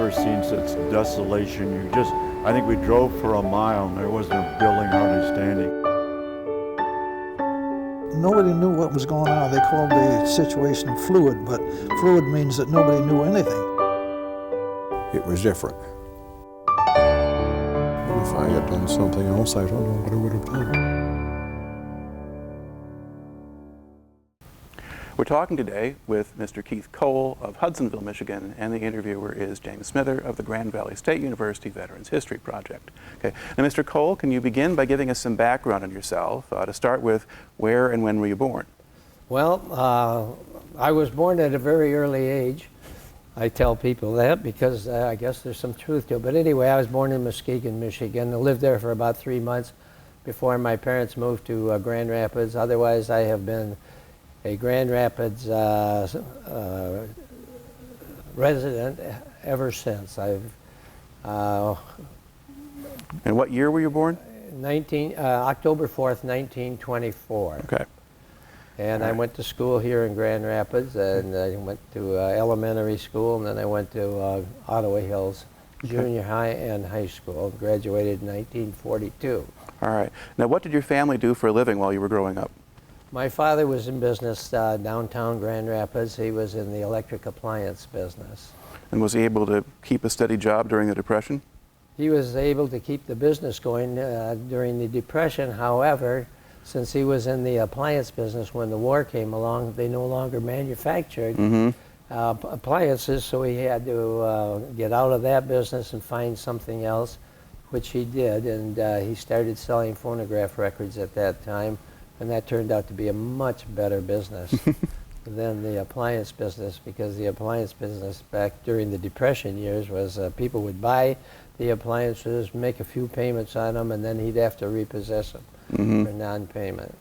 never seen such desolation. I think we drove for a mile and there wasn't a building hardly standing. Nobody knew what was going on. They called the situation fluid, but fluid means that nobody knew anything. It was different. If I had done something else, I don't know what I would have done. We're talking today with Mr. Keith Cole of Hudsonville, Michigan, and the interviewer is James Smither of the Grand Valley State University Veterans History Project. Okay. Now, Mr. Cole, can you begin by giving us some background on yourself? To start with, where and when were you born? Well, I was born at a very early age. I tell people that because I guess there's some truth to it. But anyway, I was born in Muskegon, Michigan. I lived there for about 3 months before my parents moved to Grand Rapids. Otherwise, I have been a Grand Rapids resident ever since. And what year were you born? October 4th, 1924. Okay. And I went to school here in Grand Rapids, and I went to elementary school, and then I went to Ottawa Hills Junior High and high school. Graduated in 1942. All right. Now, what did your family do for a living while you were growing up? My father was in business downtown Grand Rapids. He was in the electric appliance business. And was he able to keep a steady job during the Depression? He was able to keep the business going during the Depression. However, since he was in the appliance business when the war came along, they no longer manufactured appliances, so he had to get out of that business and find something else, which he did, and he started selling phonograph records at that time. And that turned out to be a much better business than the appliance business, because the appliance business back during the Depression years was people would buy the appliances, make a few payments on them, and then he'd have to repossess them for non-payment.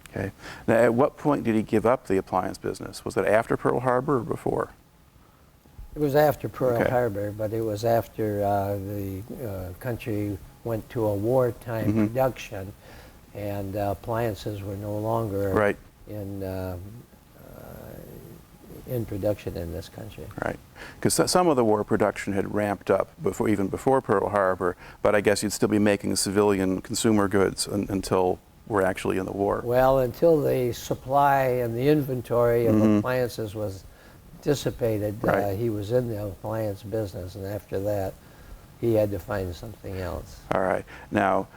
Okay. Now, at what point did he give up the appliance business? Was it after Pearl Harbor or before? It was after Pearl Harbor, but it was after the country went to a wartime production. And appliances were no longer in production in this country. Right, because some of the war production had ramped up even before Pearl Harbor, but I guess you'd still be making civilian consumer goods until we're actually in the war. Well, until the supply and the inventory of appliances was dissipated, he was in the appliance business, and after that, he had to find something else. All right. Now,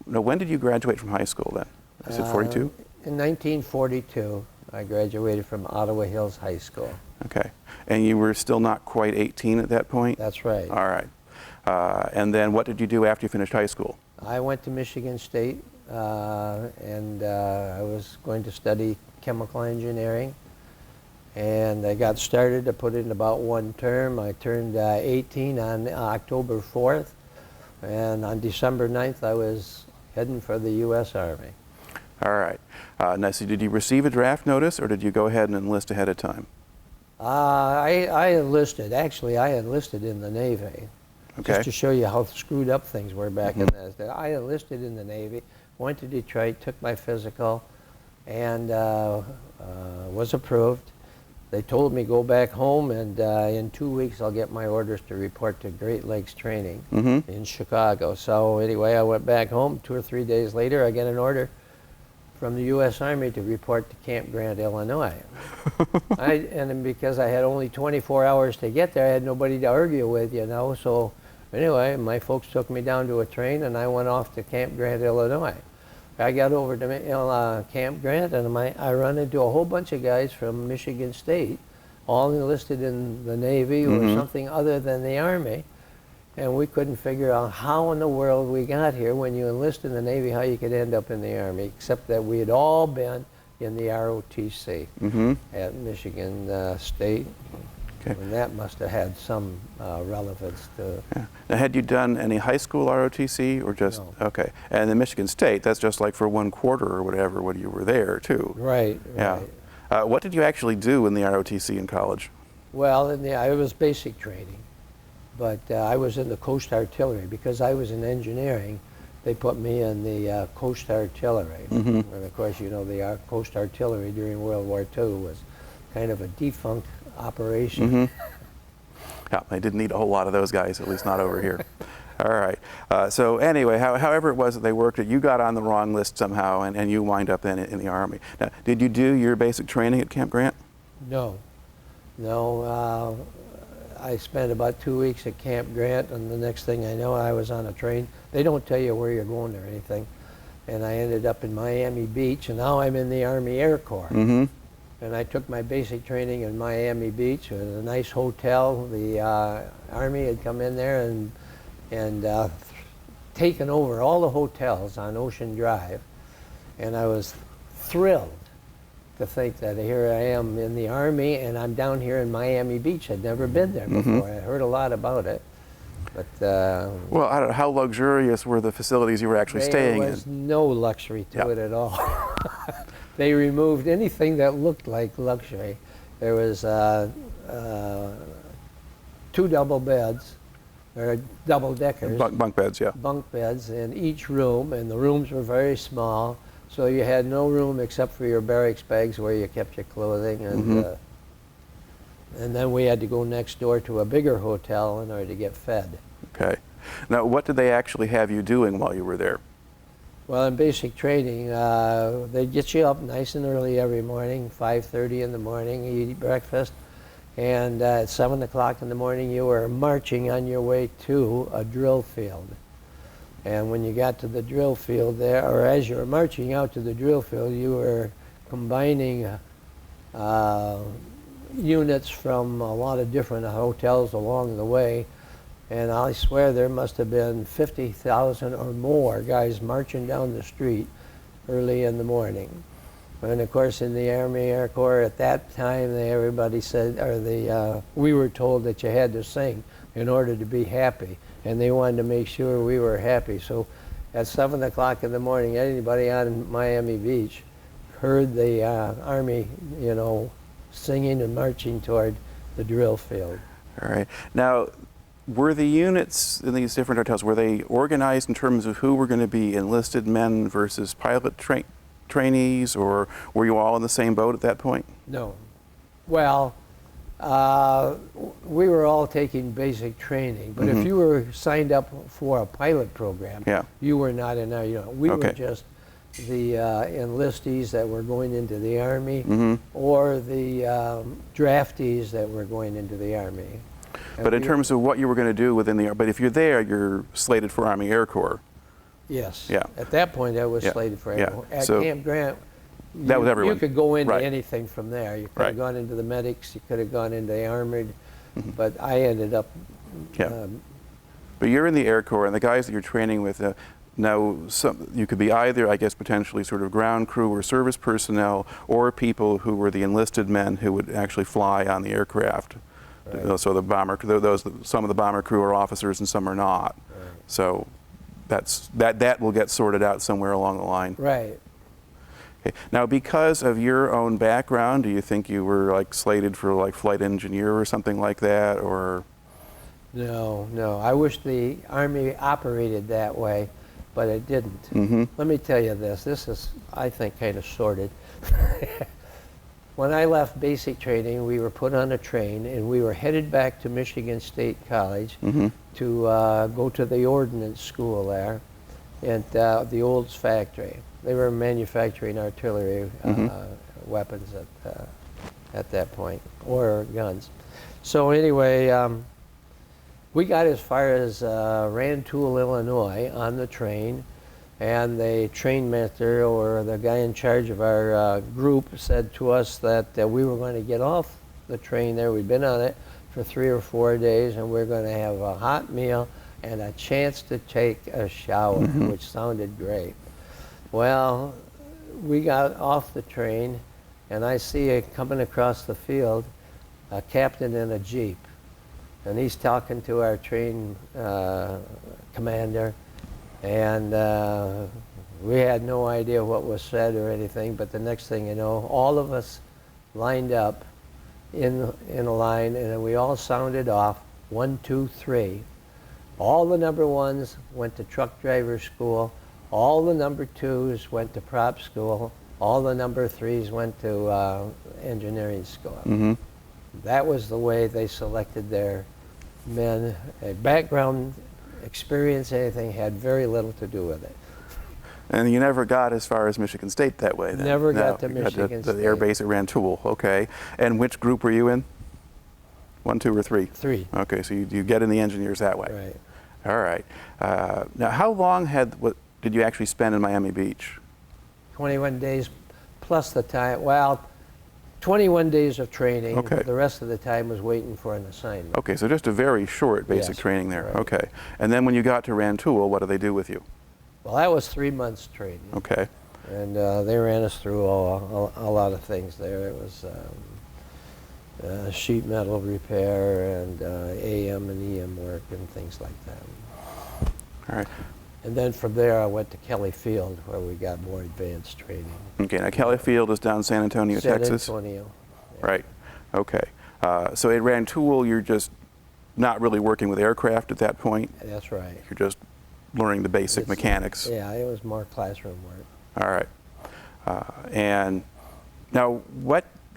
when did you graduate from high school then? Is it 42? In 1942, I graduated from Ottawa Hills High School. Okay. And you were still not quite 18 at that point? That's right. All right. And then what did you do after you finished high school? I went to Michigan State, and I was going to study chemical engineering. And I got started. I put in about one term. I turned 18 on October 4th, and on December 9th I was heading for the U.S. Army. All right. Now, so did you receive a draft notice, or did you go ahead and enlist ahead of time? I enlisted. Actually, I enlisted in the Navy. Okay. Just to show you how screwed up things were back in those days. I enlisted in the Navy, went to Detroit, took my physical, and was approved. They told me go back home, and in 2 weeks I'll get my orders to report to Great Lakes Training in Chicago. So anyway, I went back home. 2 or 3 days later, I get an order from the U.S. Army to report to Camp Grant, Illinois. And because I had only 24 hours to get there, I had nobody to argue with, you know. So anyway, my folks took me down to a train, and I went off to Camp Grant, Illinois. I got over to Camp Grant, and I run into a whole bunch of guys from Michigan State, all enlisted in the Navy or something other than the Army. And we couldn't figure out how in the world we got here when you enlist in the Navy, how you could end up in the Army, except that we had all been in the ROTC at Michigan State. Okay. And that must have had some relevance to... Yeah. Now, had you done any high school ROTC or just... No. Okay. And in Michigan State, that's just like for 1 quarter or whatever when you were there, too. Right, yeah. right. What did you actually do in the ROTC in college? Well, it was basic training, but I was in the Coast Artillery. Because I was in engineering, they put me in the Coast Artillery. And of course, you know, the Coast Artillery during World War II was kind of a defunct operation. Yeah, they didn't need a whole lot of those guys, at least not over here. All right. So anyway, however it was that they worked it, you got on the wrong list somehow, and you wind up then in the Army. Now, did you do your basic training at Camp Grant? No, no. I spent about 2 weeks at Camp Grant, and the next thing I know, I was on a train. They don't tell you where you're going or anything. And I ended up in Miami Beach, and now I'm in the Army Air Corps. Mm-hmm. And I took my basic training in Miami Beach. It was a nice hotel. The Army had come in there and taken over all the hotels on Ocean Drive. And I was thrilled to think that here I am in the Army, and I'm down here in Miami Beach. I'd never been there before. I heard a lot about it. But well, I don't know, how luxurious were the facilities you were actually staying in? There was no luxury to it at all. They removed anything that looked like luxury. There was 2 double beds, or double deckers. Bunk beds, yeah. Bunk beds in each room, and the rooms were very small. So you had no room except for your barracks bags where you kept your clothing, and then we had to go next door to a bigger hotel in order to get fed. Okay. Now, what did they actually have you doing while you were there? Well, in basic training, they get you up nice and early every morning, 5:30 in the morning, you eat breakfast, and at 7 o'clock in the morning you were marching on your way to a drill field. And when you got to the drill field there, or as you were marching out to the drill field, you were combining units from a lot of different hotels along the way. And I swear there must have been 50,000 or more guys marching down the street early in the morning. And of course, in the Army Air Corps at that time, everybody said, we were told that you had to sing in order to be happy. And they wanted to make sure we were happy. So at 7 o'clock in the morning, anybody on Miami Beach heard the Army, singing and marching toward the drill field. All right. Now, were the units in these different hotels, were they organized in terms of who were going to be enlisted men versus pilot trainees, or were you all in the same boat at that point? No. Well, we were all taking basic training, but if you were signed up for a pilot program, you were not in our unit. We were just the enlistees that were going into the Army, or the draftees that were going into the Army. But in terms of what you were going to do within the, but if you're there, you're slated for Army Air Corps. Yes. Yeah. At that point, I was slated for Air Corps. At So Camp Grant, that was everyone. You could go into anything from there. You could have gone into the medics, you could have gone into the armored, but I ended up. But you're in the Air Corps, and the guys that you're training with, now you could be either, I guess, potentially sort of ground crew or service personnel, or people who were the enlisted men who would actually fly on the aircraft. Right. So the bomber, some of the bomber crew are officers and some are not. Right. So that will get sorted out somewhere along the line. Right. Okay. Now, because of your own background, do you think you were like slated for like flight engineer or something like that, or? No, no. I wish the Army operated that way, but it didn't. Let me tell you this. This is, I think, kind of sordid. When I left basic training, we were put on a train and we were headed back to Michigan State College to go to the ordnance school there at the Olds factory. They were manufacturing artillery weapons at that point, or guns. So anyway, we got as far as Rantoul, Illinois on the train, and the train master, or the guy in charge of our group, said to us that we were going to get off the train there. We'd been on it for 3 or 4 days, and we're going to have a hot meal and a chance to take a shower, which sounded great. Well, we got off the train, and I see coming across the field a captain in a Jeep, and he's talking to our train commander. And we had no idea what was said or anything, but the next thing you know, all of us lined up in a line, and we all sounded off, 1, 2, 3. All the number 1s went to truck driver school, all the number 2s went to prop school, all the number 3s went to engineering school. That was the way they selected their men, a background, experience, anything, had very little to do with it. And you never got as far as Michigan State that way, then? Never got to you got Michigan the State. air base at Rantoul, okay. And which group were you in? 1, 2, or 3? 3. Okay, so you get in the engineers that way. Right. All right. Now, how long did you actually spend in Miami Beach? 21 days plus the time, well, 21 days of training. Okay. The rest of the time was waiting for an assignment. Okay, so just a very short basic Yes, training there. right. Okay. And then when you got to Rantoul, what did they do with you? Well, that was 3 months training. Okay. And they ran us through a lot of things there. It was sheet metal repair and AM and EM work and things like that. All right. And then from there, I went to Kelly Field, where we got more advanced training. Okay, now Kelly Field is down San Antonio, Texas? San Antonio. Yeah. Right. Okay. So at Rantoul, you're just not really working with aircraft at that point? That's right. You're just learning the basic It's- mechanics? Yeah, it was more classroom work. All right. And now,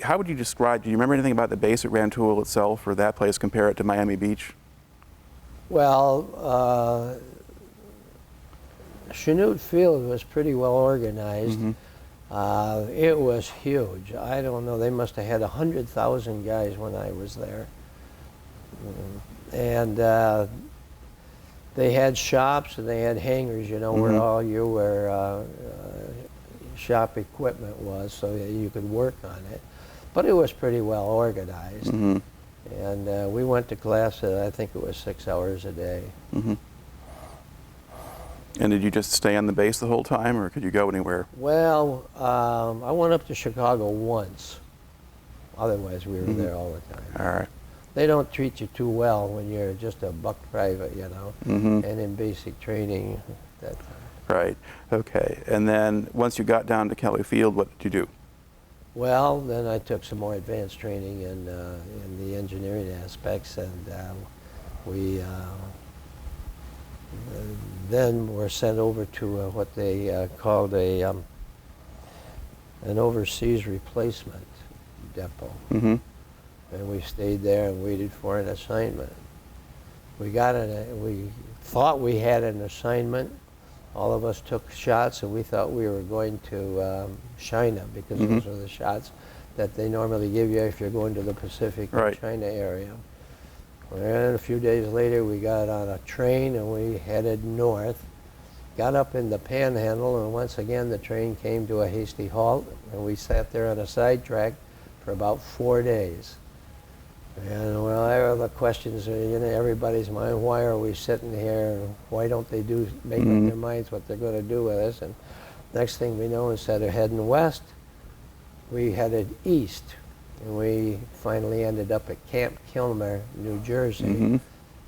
how would you describe, do you remember anything about the base at Rantoul itself or that place, compare it to Miami Beach? Well, Chanute Field was pretty well organized. Mm-hmm. It was huge. I don't know, they must have had 100,000 guys when I was there. And they had shops and they had hangars, you know, where Mhm. all your shop equipment was, so that you could work on it. But it was pretty well organized. Mm-hmm. And we went to class, I think it was 6 hours a day. Mm-hmm. And did you just stay on the base the whole time, or could you go anywhere? Well, I went up to Chicago once. Otherwise, we were there all the time. All right. They don't treat you too well when you're just a buck private, you know, Mm-hmm. and in basic training. That Right. Okay. And then once you got down to Kelly Field, what did you do? Well, then I took some more advanced training in the engineering aspects, and we then were sent over to what they called an overseas replacement depot. Mm-hmm. And we stayed there and waited for an assignment. We thought we had an assignment. All of us took shots, and we thought we were going to China, because Mhm. those are the shots that they normally give you if you're going to the Pacific or Right. China area. And a few days later, we got on a train and we headed north. Got up in the Panhandle, and once again the train came to a hasty halt, and we sat there on a sidetrack for about 4 days. And well, there are the questions in everybody's mind. Why are we sitting here? Why don't they make up their minds what they're going to do with us? And next thing we know, instead of heading west, we headed east. And we finally ended up at Camp Kilmer, New Jersey, Mm-hmm.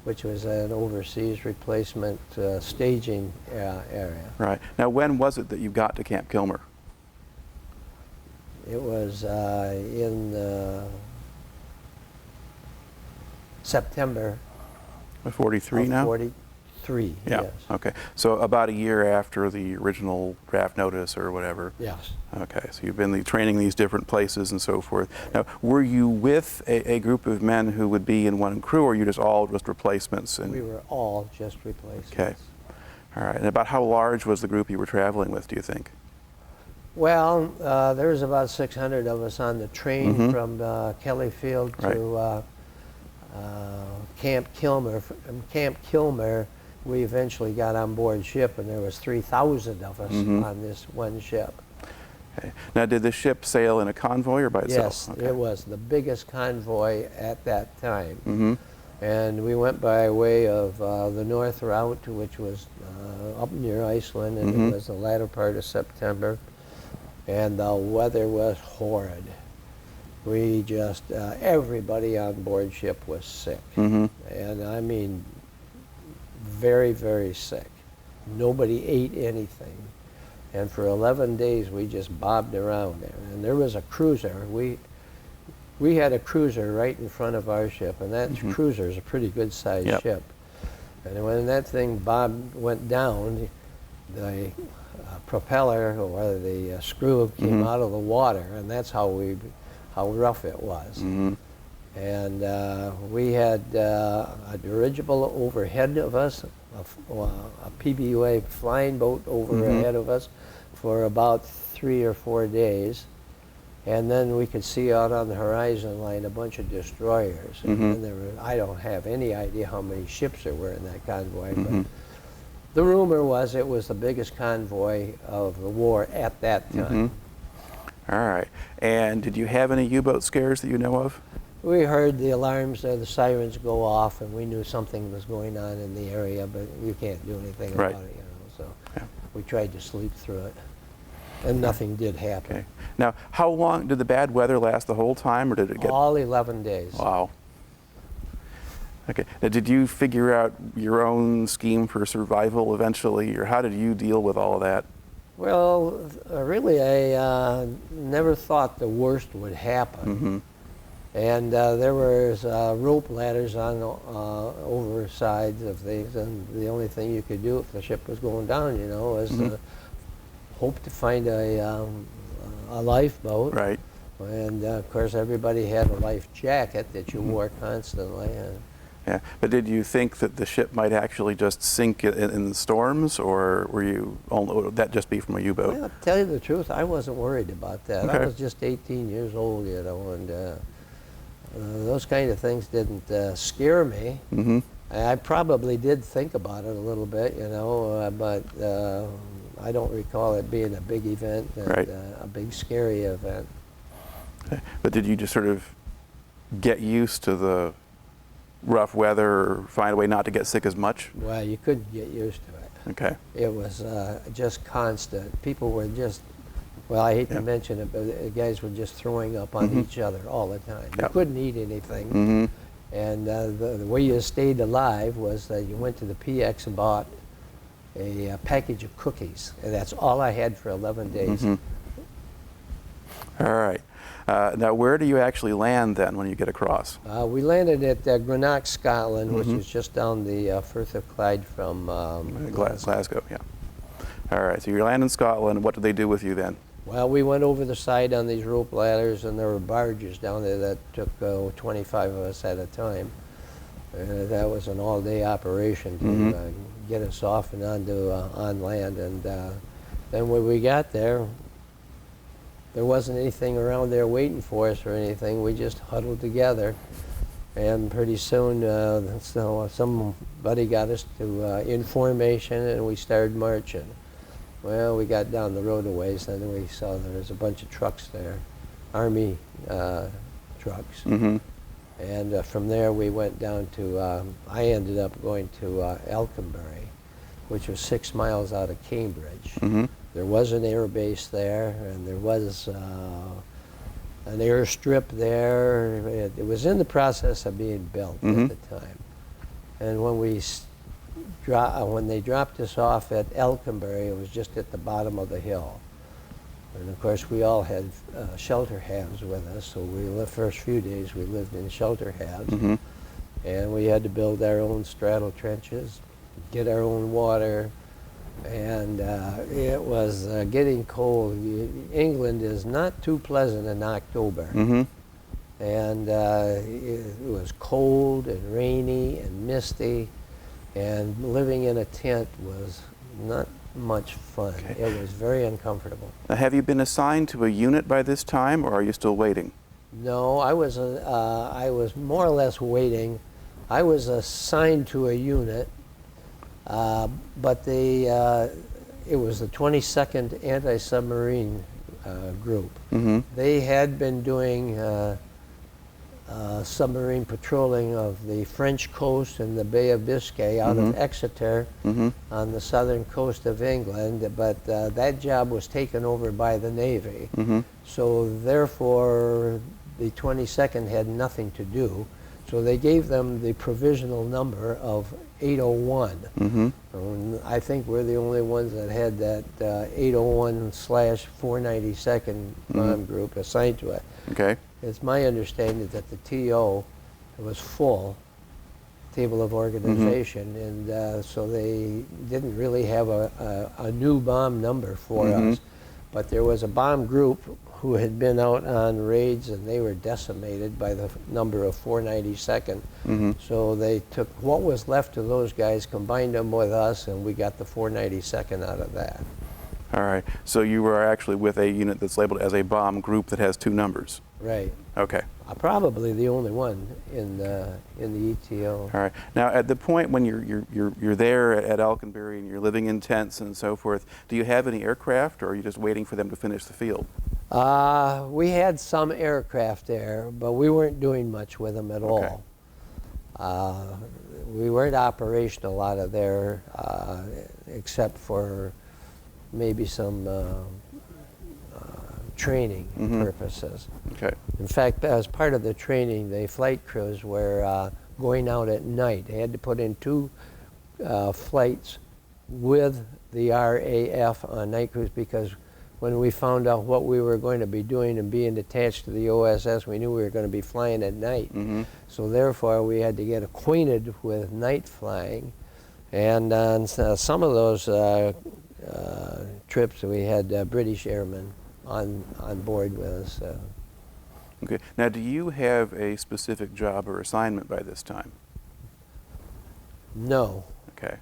which was an overseas replacement staging area. Right. Now, when was it that you got to Camp Kilmer? It was in September 43 of now? 43, Yeah. yes. Okay. So about a year after the original draft notice or whatever. Yes. Okay. So you've been training these different places and so forth. Now, were you with a group of men who would be in one crew, or were you just all replacements? And, We were all just replacements. Okay. All right. And about how large was the group you were traveling with, do you think? Well, there was about 600 of us on the train Mhm. from Kelly Field Right. to Camp Kilmer. From Camp Kilmer, we eventually got on board ship, and there was 3,000 of us Mhm. on this one ship. Okay. Now, did the ship sail in a convoy or by itself? Yes, Okay. it was the biggest convoy at that time. Mm-hmm. And we went by way of the north route, which was up near Iceland, and Mhm. it was the latter part of September. And the weather was horrid. We just, everybody on board ship was sick. Mm-hmm. And I mean, very, very sick. Nobody ate anything. And for 11 days, we just bobbed around there. And there was a cruiser. We had a cruiser right in front of our ship, and that Mhm. cruiser is a pretty good-sized Yep. ship. And when that thing went down, the propeller or the screw came Mhm. out of the water, and that's how rough it was. Mm-hmm. And we had a dirigible overhead of us, a PBUA flying boat overhead of us for about 3 or 4 days. And then we could see out on the horizon line a bunch of destroyers. And then there were, I don't have any idea how many ships there were in that convoy, but the rumor was it was the biggest convoy of the war at that time. All right. And did you have any U-boat scares that you know of? We heard the alarms, the sirens go off, and we knew something was going on in the area, but you can't do anything about it, you know. So we tried to sleep through it, and nothing did happen. Okay. Now, how long did the bad weather last the whole time, or did it get? All 11 days. Wow. Okay. Now, did you figure out your own scheme for survival eventually, or how did you deal with all of that? Well, really, I never thought the worst would happen. And there was rope ladders on oversides of things, and the only thing you could do if the ship was going down, you know, was hope to find a lifeboat. Right. And of course, everybody had a life jacket that you wore constantly. Yeah, but did you think that the ship might actually just sink in the storms, or were you only, would that just be from a U-boat? Well, to tell you the truth, I wasn't worried about that. Okay. I was just 18 years old, you know, and those kind of things didn't scare me. I probably did think about it a little bit, you know, but I don't recall it being a big event, and, a big scary event. Okay. But did you just sort of get used to the rough weather, or find a way not to get sick as much? Well, you couldn't get used to it. Okay. It was just constant. People were just, well, I hate to mention it, but the guys were just throwing up on each other all the time. You couldn't eat anything. And the way you stayed alive was that you went to the PX and bought a package of cookies. And that's all I had for 11 days. All right. Now, where do you actually land then when you get across? We landed at Greenock, Scotland, which is just down the Firth of Clyde from Glasgow, yeah. All right, so you land in Scotland. What did they do with you then? Well, we went over the side on these rope ladders, and there were barges down there that took 25 of us at a time. That was an all-day operation to get us off and onto on land. And then when we got there wasn't anything around there waiting for us or anything. We just huddled together, and pretty soon somebody got us to in formation, and we started marching. Well, we got down the road a ways, and then we saw there was a bunch of trucks there, Army trucks. And from there we went down to, I ended up going to Elconbury, which was 6 miles out of Cambridge. There was an air base there, and there was an airstrip there. It was in the process of being built at the time. And when they dropped us off at Elconbury, it was just at the bottom of the hill. And of course, we all had shelter halves with us, so the first few days we lived in shelter halves. And we had to build our own straddle trenches, get our own water, and it was getting cold. England is not too pleasant in October. And it was cold and rainy and misty, and living in a tent was not much fun. It was very uncomfortable. Now, have you been assigned to a unit by this time, or are you still waiting? No, I was more or less waiting. I was assigned to a unit, but it was the 22nd Anti Submarine Group. They had been doing submarine patrolling of the French coast and the Bay of Biscay out of Exeter on the southern coast of England, but that job was taken over by the Navy. So therefore, the 22nd had nothing to do. So they gave them the provisional number of 801. I think we're the only ones that had that 801/492nd bomb group assigned to it. Okay. It's my understanding that the TO was full, table of organization, and so they didn't really have a new bomb number for us. But there was a bomb group who had been out on raids, and they were decimated by the number of 492nd. So they took what was left of those guys, combined them with us, and we got the 492nd out of that. All right. So you were actually with a unit that's labeled as a bomb group that has 2 numbers. Right. Okay. Probably the only one in the ETO. All right. Now, at the point when you're there at Alconbury and you're living in tents and so forth, do you have any aircraft, or are you just waiting for them to finish the field? We had some aircraft there, but we weren't doing much with them at all. We weren't operational out of there, except for maybe some training purposes. Okay. In fact, as part of the training, the flight crews were going out at night. They had to put in 2 flights with the RAF on night crews, because when we found out what we were going to be doing and being attached to the OSS, we knew we were going to be flying at night. So therefore, we had to get acquainted with night flying. And on some of those trips, we had British airmen on board with us. Okay. Now, do you have a specific job or assignment by this time? No. Okay.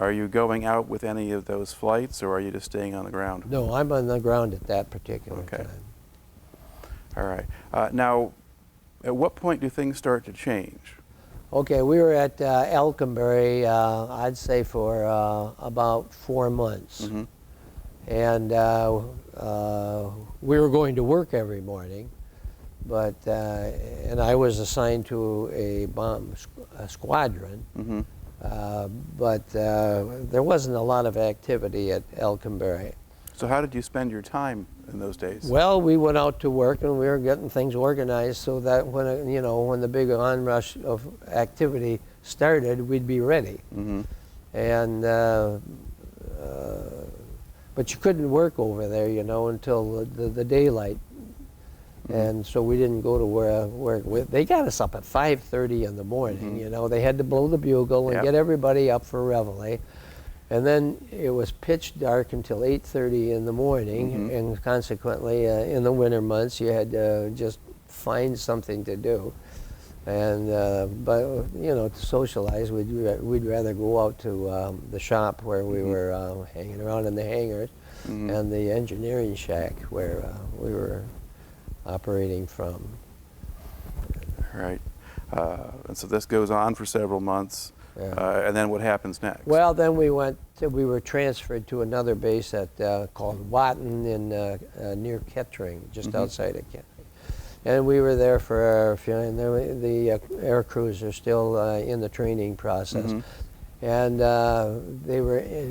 Are you going out with any of those flights, or are you just staying on the ground? No, I'm on the ground at that particular time. All right. Now, at what point do things start to change? Okay, we were at Alconbury, I'd say for about 4 months. And we were going to work every morning, but and I was assigned to a bomb squadron. But there wasn't a lot of activity at Alconbury. So how did you spend your time in those days? Well, we went out to work, and we were getting things organized so that when when the big onrush of activity started, we'd be ready. And but you couldn't work over there, until the daylight. And so we didn't go to work. They got us up at 5:30 in the morning. They had to blow the bugle and get everybody up for reveille. And then it was pitch dark until 8:30 in the morning, and consequently, in the winter months, you had to just find something to do. And but to socialize, we'd rather go out to the shop where we were hanging around in the hangars, and the engineering shack where we were operating from. Right. And so this goes on for several months. And then what happens next? Well, then we were transferred to another base called Wartime in near Kettering, just outside of Kettering. And we were there for a few, and the air crews are still in the training process. And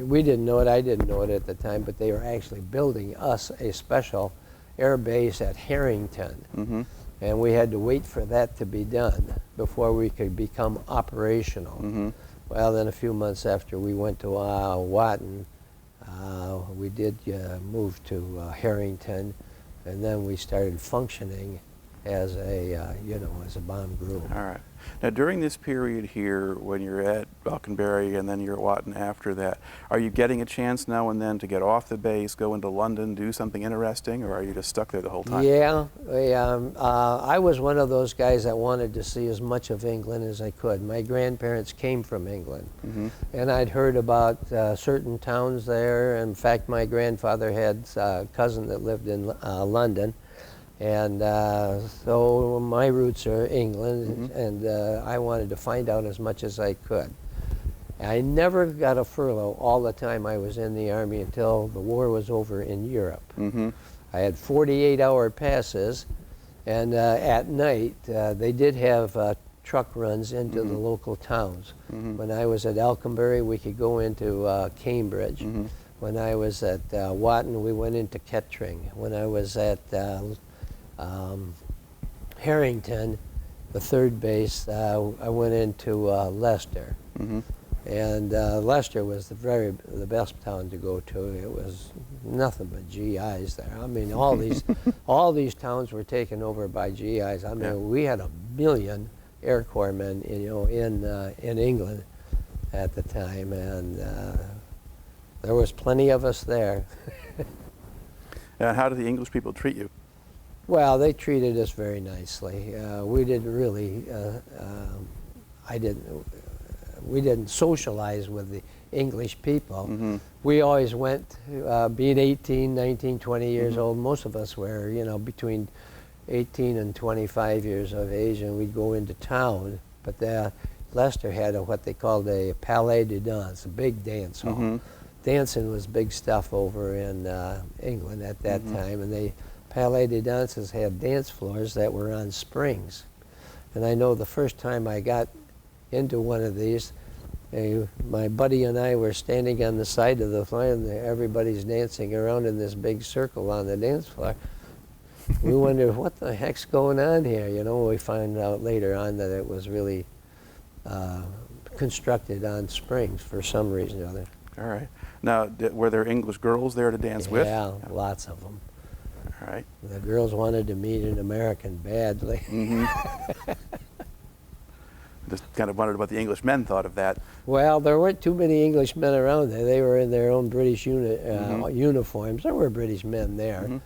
we didn't know it, I didn't know it at the time, but they were actually building us a special air base at Herington. And we had to wait for that to be done before we could become operational. Well, then a few months after we went to Wartime, we did move to Herington, and then we started functioning as a as a bomb group. All right. Now, during this period here, when you're at Alconbury and then you're at Wartime after that, are you getting a chance now and then to get off the base, go into London, do something interesting, or are you just stuck there the whole time? Yeah, I was one of those guys that wanted to see as much of England as I could. My grandparents came from England, and I'd heard about certain towns there. In fact, my grandfather had a cousin that lived in London. And so my roots are England, and I wanted to find out as much as I could. I never got a furlough all the time I was in the Army until the war was over in Europe. I had 48-hour passes, and at night they did have truck runs into the local towns. When I was at Alconbury, we could go into Cambridge. When I was at Wartime, we went into Kettering. When I was at Herington, the third base, I went into Leicester. And Leicester was the best town to go to. It was nothing but GIs there. I mean, all these towns were taken over by GIs. I mean, we had 1 million Air Corpsmen, in England at the time, and there was plenty of us there. And how did the English people treat you? Well, they treated us very nicely. We didn't really, we didn't socialize with the English people. Mm-hmm. We always went, being 18, 19, 20 years Mm-hmm. old, most of us were, you know, between 18 and 25 years of age, and we'd go into town. But Leicester had what they called a Palais de Danse, a big dance hall. Mm-hmm. Dancing was big stuff over in England at that Mm-hmm. time, and they Palais de Danses had dance floors that were on springs. And I know the first time I got into one of these, my buddy and I were standing on the side of the floor, and everybody's dancing around in this big circle on the dance floor. We wondered, what the heck's going on here? You know, we found out later on that it was really constructed on springs for some reason or other. All right. Now, were there English girls there to dance with? Yeah, lots of them. All right. The girls wanted to meet an American badly. Mm-hmm. Just kind of wondered what the English men thought of that. Well, there weren't too many English men around there. They were in their own British uniforms. There were British men there, Mm-hmm.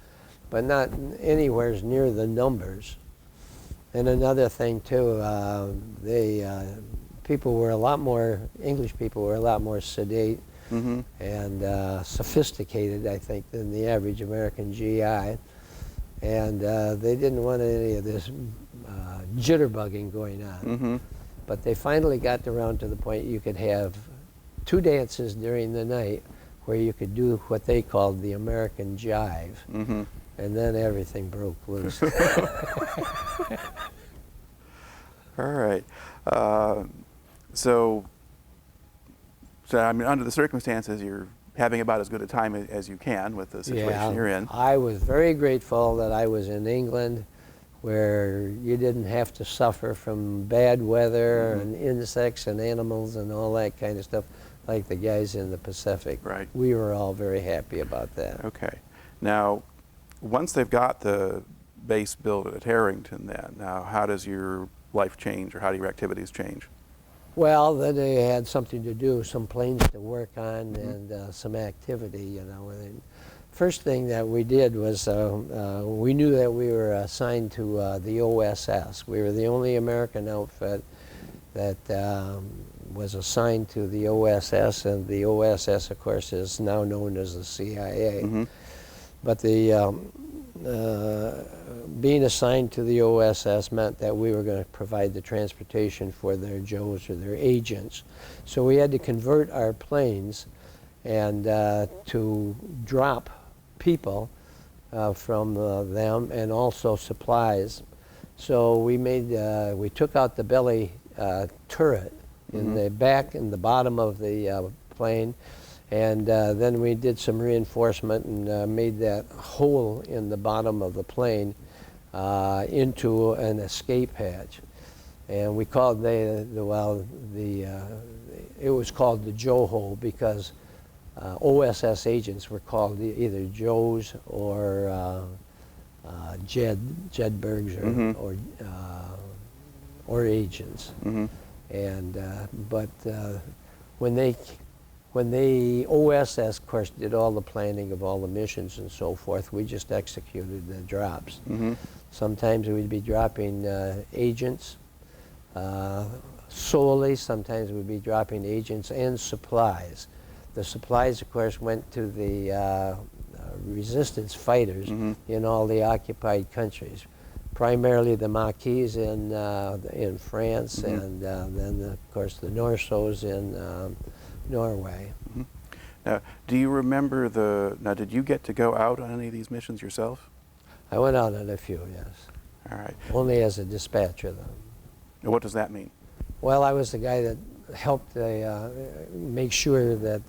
but not anywhere near the numbers. And another thing too, people were a lot more, English people were a lot more sedate Mm-hmm. and sophisticated, I think, than the average American GI. And they didn't want any of this jitterbugging going on. Mm-hmm. But they finally got around to the point you could have 2 dances during the night where you could do what they called the American jive. Mm-hmm. And then everything broke loose. All right. So I mean, under the circumstances, you're having about as good a time as you can with the situation you're in. I was very grateful that I was in England, where you didn't have to suffer from bad weather Mm-hmm. and insects and animals and all that kind of stuff like the guys in the Pacific. Right. We were all very happy about that. Okay. Now, once they've got the base built at Herington, then, now how does your life change, or how do your activities change? Well, then they had something to do, some planes to work on, and some activity, you know. And first thing that we did was we knew that we were assigned to the OSS. We were the only American outfit that was assigned to the OSS, and the OSS, of course, is now known as the CIA. Mm-hmm. But the being assigned to the OSS meant that we were going to provide the transportation for their Joes or their agents. So we had to convert our planes and to drop people from them, and also supplies. So we made we took out the belly turret in the back and the bottom of the plane. And then we did some reinforcement and made that hole in the bottom of the plane into an escape hatch. And we called it was called the Joe hole because OSS agents were called either Joes or Jedburgs or agents. Mm-hmm. And but when the OSS, of course, did all the planning of all the missions and so forth, we just executed the drops. Mm-hmm. Sometimes we'd be dropping agents solely. Sometimes we'd be dropping agents and supplies. The supplies, of course, went to the resistance fighters in all the occupied countries, primarily the Maquis in France, and then, of course, the Norsos in Norway. Mm-hmm. Now, do you remember did you get to go out on any of these missions yourself? I went out on a few, yes. All right. Only as a dispatcher, though. And what does that mean? Well, I was the guy that helped make sure that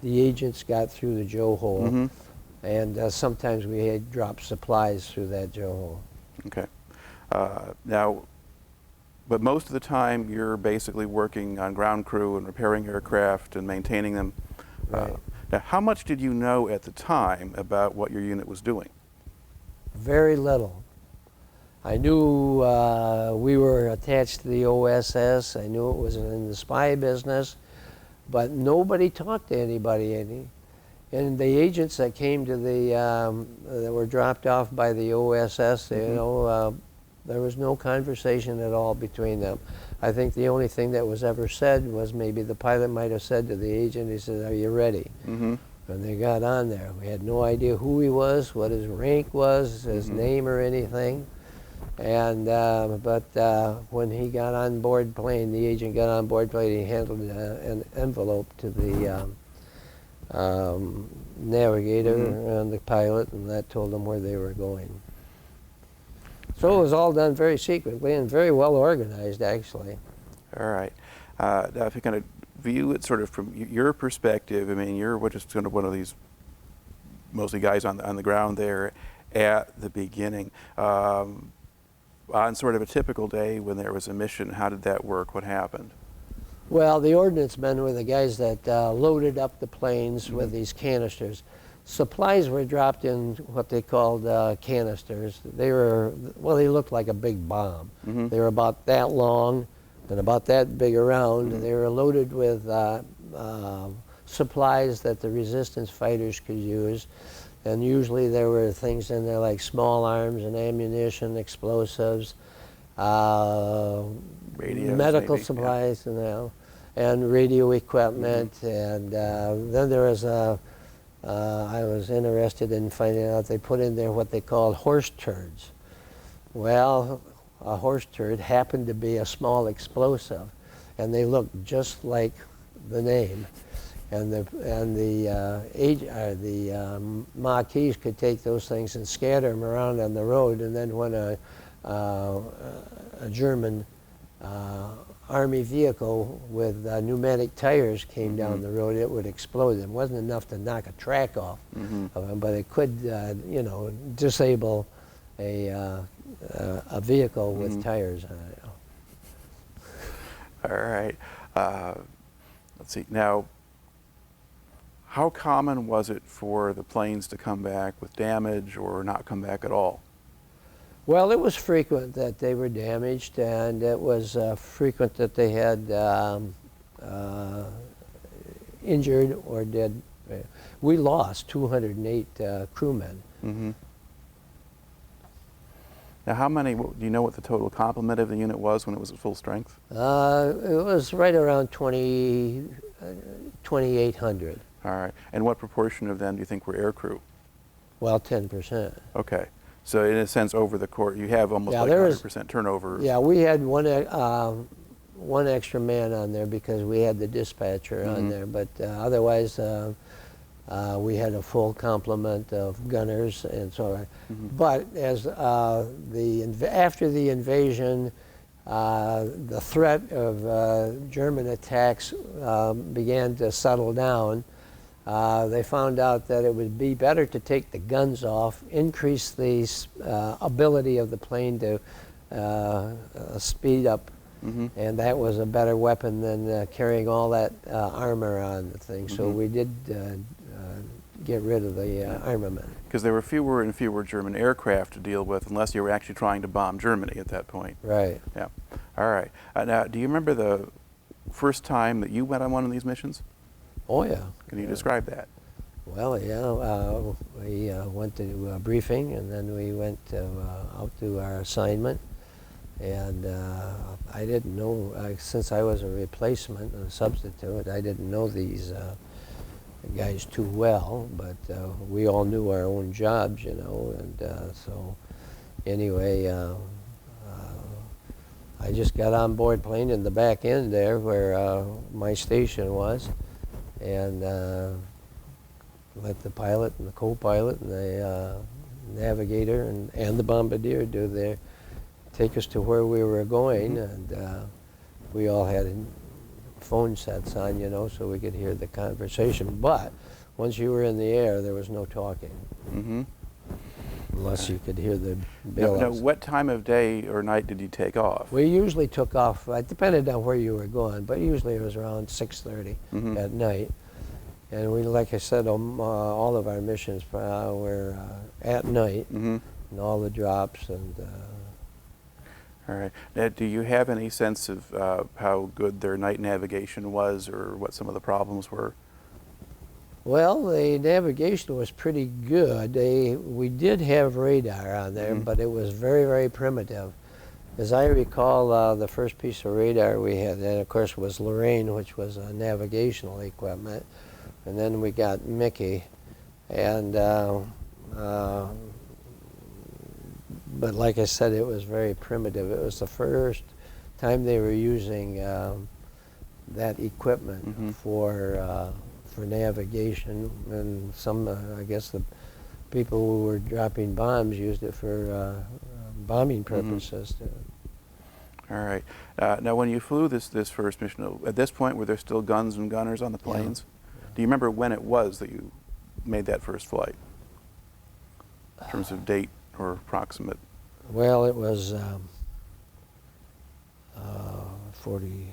the agents got through the Joe hole, Mm-hmm. and sometimes we had dropped supplies through that Joe hole. Okay. Now, but most of the time you're basically working on ground crew and repairing aircraft and maintaining them. Right. Now, how much did you know at the time about what your unit was doing? Very little. I knew we were attached to the OSS. I knew it was in the spy business, but nobody talked to anybody. And the agents that came to the, that were dropped off by the OSS, you know, there was no conversation at all between them. I think the only thing that was ever said was maybe the pilot might have said to the agent, he said, "Are you ready?" When they got on there. We had no idea who he was, what his rank was, his name or anything. And, when he got on board plane, the agent got on board plane, he handled an envelope to the navigator and the pilot, and that told them where they were going. So it was all done very secretly and very well organized, actually. All right. Now, if you kind of view it sort of from your perspective, I mean, you're just kind of one of these mostly guys on the ground there at the beginning. On sort of a typical day when there was a mission, how did that work? What happened? Well, the ordnance men were the guys that loaded up the planes with these canisters. Supplies were dropped in what they called canisters. They were, well, they looked like a big bomb. They were about that long and about that big around. They were loaded with supplies that the resistance fighters could use. And usually there were things in there like small arms and ammunition, explosives, Radios, medical maybe, supplies, you know, and radio equipment. And then there was I was interested in finding out they put in there what they called horse turds. Well, a horse turd happened to be a small explosive, and they looked just like the name. And the Maquis could take those things and scatter them around on the road, and then when a German Army vehicle with pneumatic tires came down the road, it would explode. It wasn't enough to knock a track off of them, but it could, you know, disable a vehicle with tires on it. All right. Let's see. Now, how common was it for the planes to come back with damage or not come back at all? Well, it was frequent that they were damaged, and it was frequent that they had injured or dead. We lost 208 crewmen. Now, how many, do you know what the total complement of the unit was when it was at full strength? It was right around 2,800. All right. And what proportion of them do you think were air crew? Well, 10%. Okay. So in a sense, over the course, you have almost like 100% turnover. Yeah, we had one extra man on there because we had the dispatcher on there, but otherwise we had a full complement of gunners and so on. But as after the invasion, the threat of German attacks began to settle down. They found out that it would be better to take the guns off, increase the ability of the plane to speed up, and that was a better weapon than carrying all that armor on the thing. So we did get rid of the armament. Because there were fewer and fewer German aircraft to deal with unless you were actually trying to bomb Germany at that point. Right. Yeah. All right. Now, do you remember the first time that you went on one of these missions? Oh, yeah. Can you describe that? Well, yeah, we went to a briefing, and then we went out to our assignment. And I didn't know, since I was a replacement, a substitute, I didn't know these guys too well, but we all knew our own jobs, you know, and so anyway, I just got on board plane in the back end there where my station was, and let the pilot and the co-pilot and the navigator and the bombardier take us to where we were going, and we all had phone sets on, you know, so we could hear the conversation. But once you were in the air, there was no talking, unless you could hear the billows. Now, what time of day or night did you take off? We usually took off, it depended on where you were going, but usually it was around 6:30 at night. And we, like I said, all of our missions were at night, and all the drops. And all right. Now, do you have any sense of how good their night navigation was, or what some of the problems were? Well, the navigation was pretty good. We did have radar on there, but it was very, very primitive. As I recall, the first piece of radar we had, that of course was Lorraine, which was navigational equipment, and then we got Mickey, and but like I said, it was very primitive. It was the first time they were using that equipment for navigation, and some, I guess, the people who were dropping bombs used it for bombing purposes. All right. Now, when you flew this first mission, at this point, were there still guns and gunners on the planes? Yeah. Do you remember when it was that you made that first flight, in terms of date or approximate? Well, it was 40.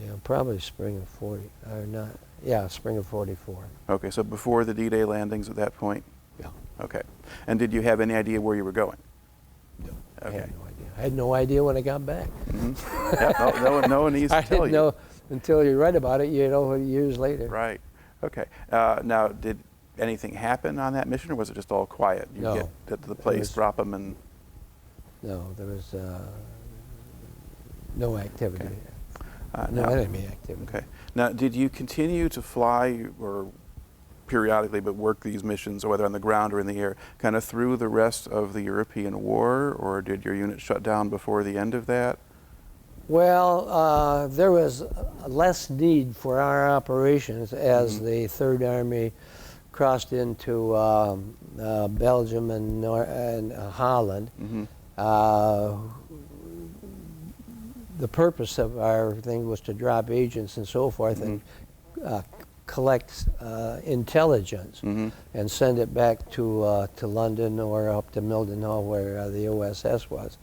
Yeah, probably spring of 40, or not. Yeah, spring of 44. Okay, so before the D-Day landings at that point? Yeah. Okay. And did you have any idea where you were going? No, Okay. I had no idea. I had no idea when I got back. Yeah, no one needs to I tell didn't you. know until you read about it, you know, years later. Right. Okay. Now, did anything happen on that mission, or was it just all quiet? You No. get to the place, drop them, and... No, there was no activity. Okay. No now- enemy activity. Okay. Now, did you continue to fly, or periodically, but work these missions, whether on the ground or in the air, kind of through the rest of the European war, or did your unit shut down before the end of that? Well, there was less need for our operations as the Third Army crossed into Belgium and Holland. The purpose of our thing was to drop agents and so forth and collect intelligence and send it back to London or up to Mildenhall, where the OSS was.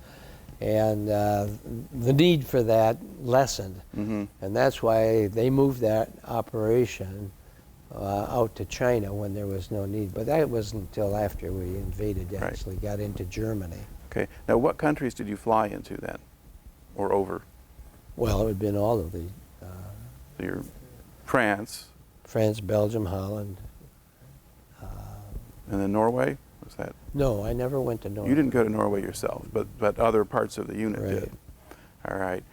And the need for that lessened. And that's why they moved that operation out to China when there was no need. But that wasn't until after we invaded, actually got into Germany. Okay. Now, what countries did you fly into then, or over? Well, it had been all of the So you're France, France, Belgium, Holland. and then Norway? Was that? No, I never went to Norway. You didn't go to Norway yourself, but other parts of the unit Right. did. All right.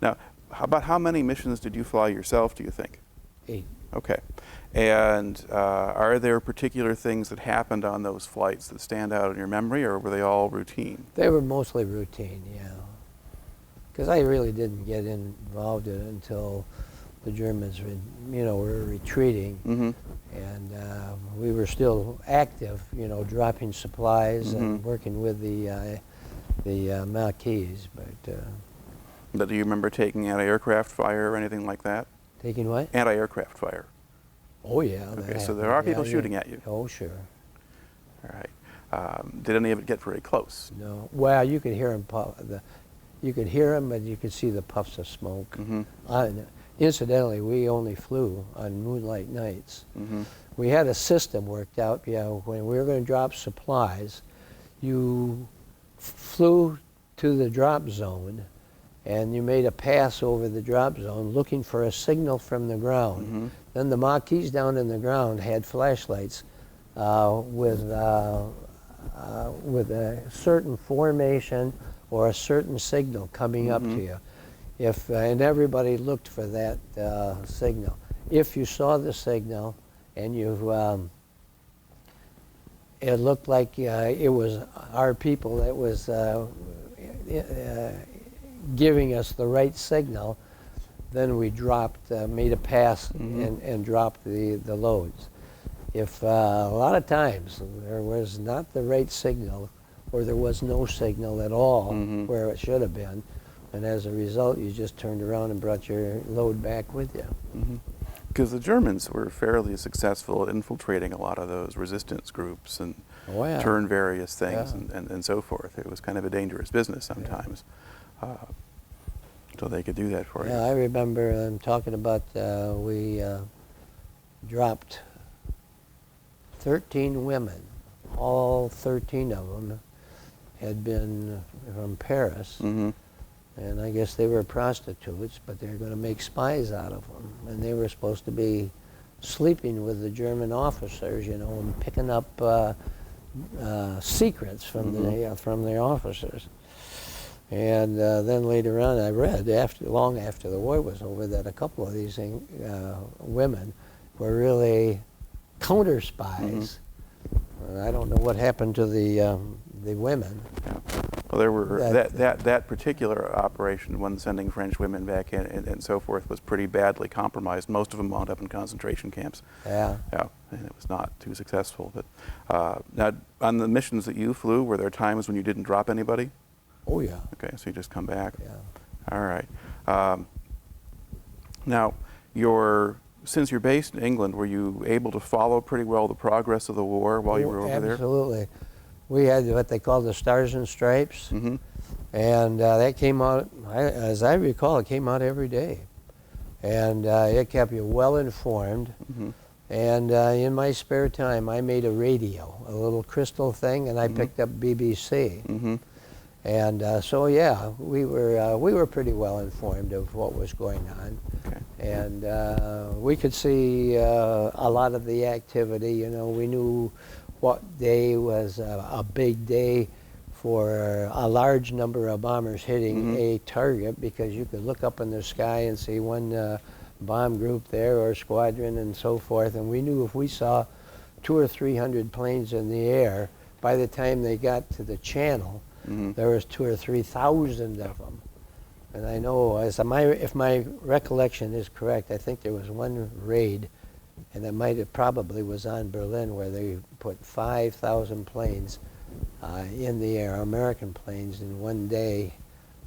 Now, about how many missions did you fly yourself, do you think? 8. Okay. And are there particular things that happened on those flights that stand out in your memory, or were they all routine? They were mostly routine, yeah. Because I really didn't get involved in it until the Germans were retreating. And we were still active, dropping supplies and working with the Maquis. But Do you remember taking anti-aircraft fire or anything like that? taking what? Anti-aircraft fire. Oh yeah. that Okay, so happened. there are people Yeah. shooting at you. Oh sure. All right. Did any of it get very close? No. Well, you could hear them. You could hear them, and you could see the puffs of smoke. Incidentally, we only flew on moonlight nights. We had a system worked out. When we were going to drop supplies, you flew to the drop zone, and you made a pass over the drop zone looking for a signal from the ground. Then the Maquis down in the ground had flashlights with a certain formation or a certain signal coming up to you. And everybody looked for that signal. If you saw the signal and it looked like it was our people that was giving us the right signal, then we dropped, made a pass and dropped the loads. If a lot of times there was not the right signal, or there was no signal at all where it should have been, and as a result you just turned around and brought your load back with you. Because the Germans were fairly successful at infiltrating a lot of those resistance groups and turn various things and so forth. It was kind of a dangerous business sometimes. So they could do that for you. Yeah, I remember them talking about we dropped 13 women. All 13 of them had been from Paris, And I guess they were prostitutes, but they're going to make spies out of them. And they were supposed to be sleeping with the German officers, you know, and picking up secrets from from their officers. And then later on, I read, long after the war was over, that a couple of these women were really counter spies. I don't know what happened to the women. Yeah. Well, there were that particular operation, when sending French women back in and so forth, was pretty badly compromised. Most of them wound up in concentration camps. Yeah. Yeah, and it was not too successful. But now, on the missions that you flew, were there times when you didn't drop anybody? Oh yeah. Okay, so you just come back. Yeah. All right. Now, since you're based in England, were you able to follow pretty well the progress of the war while you were over there? Absolutely. We had what they called the Stars and Stripes, and that came out, as I recall, it came out every day. And it kept you well informed. And in my spare time, I made a radio, a little crystal thing, and I picked up BBC. And so, yeah, we were pretty well informed of what was going on. Okay. And we could see a lot of the activity. You know, we knew what day was a big day for a large number of bombers hitting a target, because you could look up in the sky and see one bomb group there or squadron and so forth. And we knew if we saw 200 or 300 planes in the air, by the time they got to the channel, there was 2,000 or 3,000 of them. And I know, if my recollection is correct, I think there was one raid, and it probably was on Berlin, where they put 5,000 planes in the air, American planes, in one day,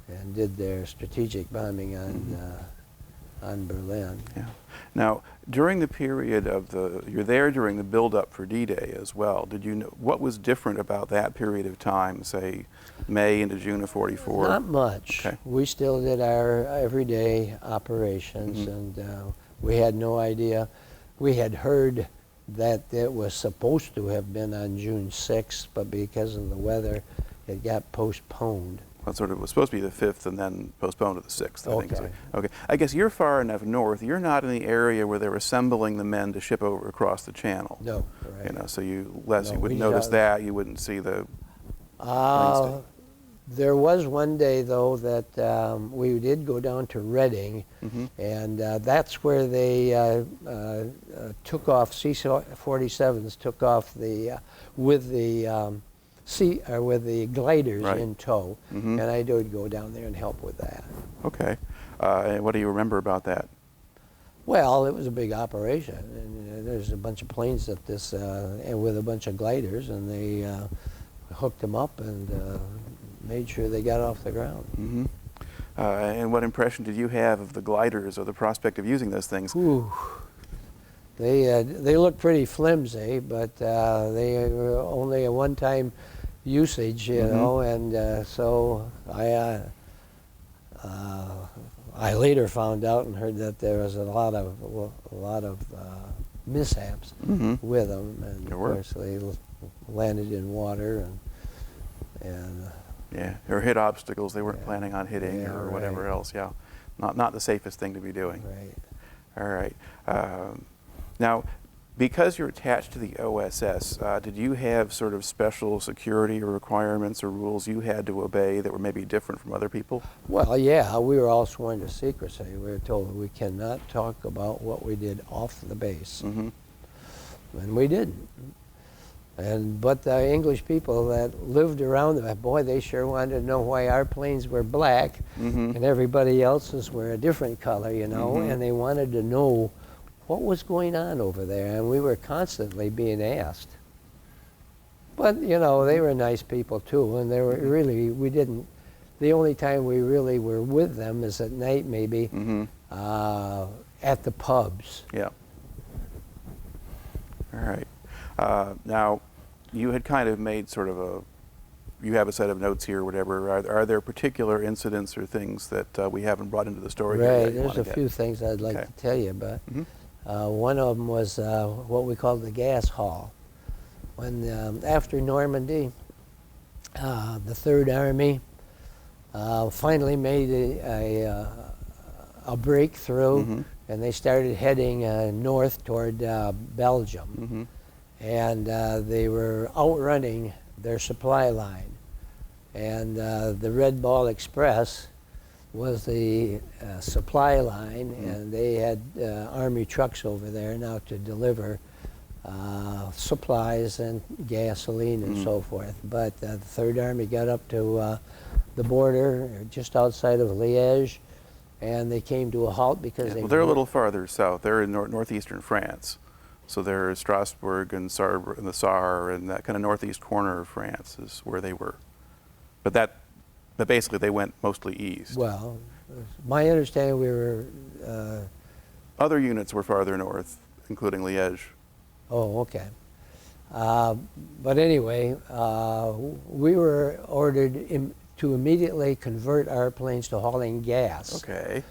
and did their strategic bombing on Berlin. Yeah. Now, during the period of you're there during the build-up for D-Day as well. Did you know what was different about that period of time, say May into June of '44? Not much. Okay. We still did our everyday operations, and we had no idea. We had heard that it was supposed to have been on June 6th, but because of the weather, it got postponed. Well, sort of, it was supposed to be the 5th and then postponed to the 6th, I think. Okay. Okay. I guess you're far enough north. You're not in the area where they're assembling the men to ship over across the channel. No, right. You know, so you wouldn't we notice just- that. You wouldn't see the. There was one day, though, that we did go down to Reading, and that's where they took off, C-47s took off with the gliders in tow, and I did go down there and help with that. Okay. And what do you remember about that? Well, it was a big operation, and there's a bunch of planes at this, and with a bunch of gliders, and they hooked them up and made sure they got off the ground. And what impression did you have of the gliders or the prospect of using those things? Ooh. They look pretty flimsy, but they were only a one-time usage, you know, and so I later found out and heard that there was a lot of mishaps with them, and of course they landed in water and yeah, or hit obstacles they weren't planning on hitting, Yeah, or whatever right. else. Yeah, not the safest thing to be doing. right. All right. Now, because you're attached to the OSS, did you have sort of special security or requirements or rules you had to obey that were maybe different from other people? Well, yeah, we were all sworn to secrecy. We were told we cannot talk about what we did off the base, and we didn't. But the English people that lived around them, boy, they sure wanted to know why our planes were black and everybody else's were a different color, you know, and they wanted to know what was going on over there, and we were constantly being asked. But, you know, they were nice people too, and they were really, the only time we really were with them is at night maybe at the pubs. Yeah. All right. Now, you had kind of made sort of you have a set of notes here or whatever. Are there particular incidents or things that we haven't brought into the story here that Right, you there's wanna a few things I'd like Okay. to tell you about. One of them was what we called the gas hall. When after Normandy, the Third Army finally made a breakthrough, and they started heading north toward Belgium. And they were outrunning their supply line. And the Red Ball Express was the supply line, and they had Army trucks over there now to deliver supplies and gasoline and so forth. But the Third Army got up to the border just outside of Liège, and they came to a halt because Well, they're a little farther south. They're in northeastern France. So they're Strasbourg and the Sarre and that kind of northeast corner of France is where they were. But basically they went mostly east. Well, my understanding we were... Other units were farther north, including Liège. Oh, okay. But anyway, we were ordered to immediately convert our planes to hauling gas. Okay.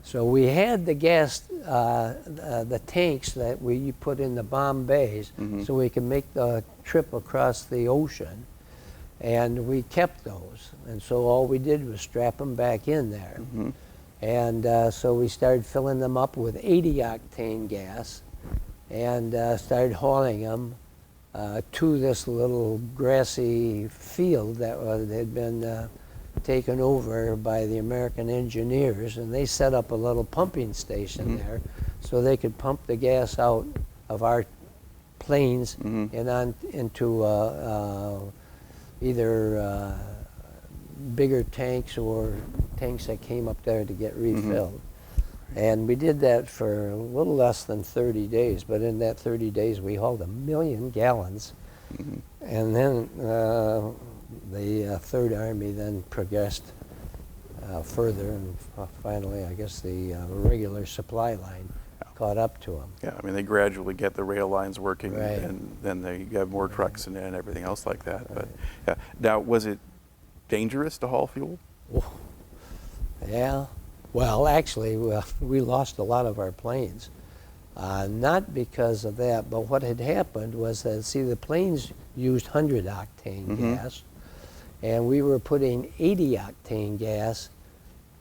So we had the gas, the tanks that we put in the bomb bays, so we could make the trip across the ocean, and we kept those. And so all we did was strap them back in there. And so we started filling them up with 80-octane gas, and started hauling them to this little grassy field that had been taken over by the American engineers, and they set up a little pumping station there so they could pump the gas out of our planes and on into either bigger tanks or tanks that came up there to get refilled. And we did that for a little less than 30 days, but in that 30 days we hauled 1 million gallons. And then the Third Army then progressed further, and finally I guess the regular supply line caught up to them. Yeah, I mean, they gradually get the rail lines working, Right. and then they have more trucks and everything else like that. But yeah. Now, was it dangerous to haul fuel? Yeah. Well, actually, we lost a lot of our planes. Not because of that, but what had happened was that, see, the planes used 100-octane gas, and we were putting 80-octane gas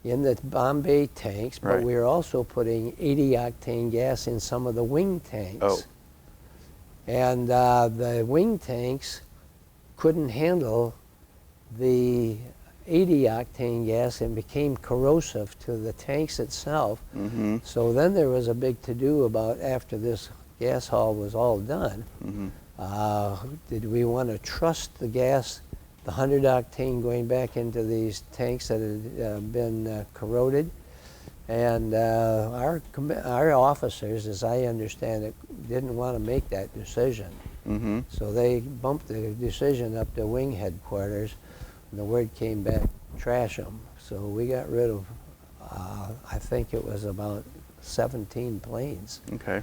in the Bombay tanks, but Right. we were also putting 80-octane gas in some of the wing tanks. Oh. And the wing tanks couldn't handle the 80-octane gas and became corrosive to the tanks itself. So then there was a big to-do about, after this gas haul was all done, did we want to trust the gas, the 100-octane going back into these tanks that had been corroded? And our officers, as I understand it, didn't want to make that decision. So they bumped the decision up to wing headquarters, and the word came back, trash them. So we got rid of, I think it was about 17 planes. Okay.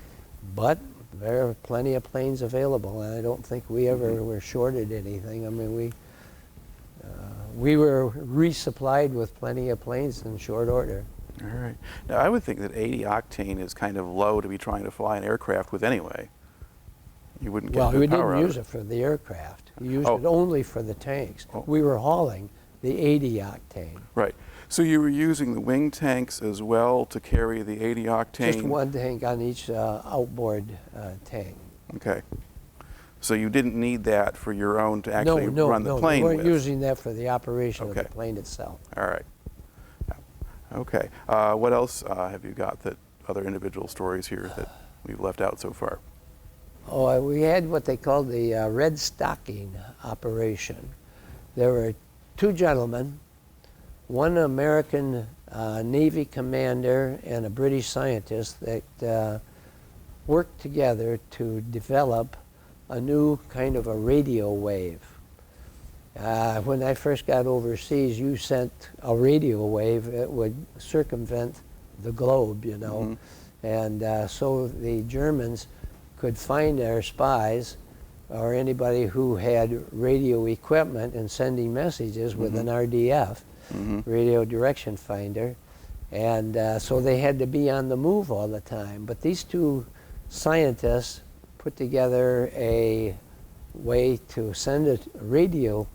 But there are plenty of planes available, and I don't think we ever were shorted anything. I mean, we were resupplied with plenty of planes in short order. All right. Now, I would think that 80 octane is kind of low to be trying to fly an aircraft with anyway. You wouldn't get Well, good we power didn't out use of it for the aircraft. We used Oh. it only for the tanks. Oh. We were hauling the 80-octane. Right. So you were using the wing tanks as well to carry the 80 octane? Just one tank on each outboard tank. Okay. So you didn't need that for your own to actually run the No, plane we weren't with? using that for the operation of Okay. the plane itself. All right. Yeah. Okay. What else have you got, that other individual stories here that we've left out so far? Oh, we had what they called the Red Stocking operation. There were two gentlemen, one American Navy commander and a British scientist, that worked together to develop a new kind of a radio wave. When I first got overseas, you sent a radio wave, it would circumvent the globe, you know. And so the Germans could find their spies or anybody who had radio equipment and sending messages with an RDF, radio direction finder. And so they had to be on the move all the time. But these two scientists put together a way to send a radio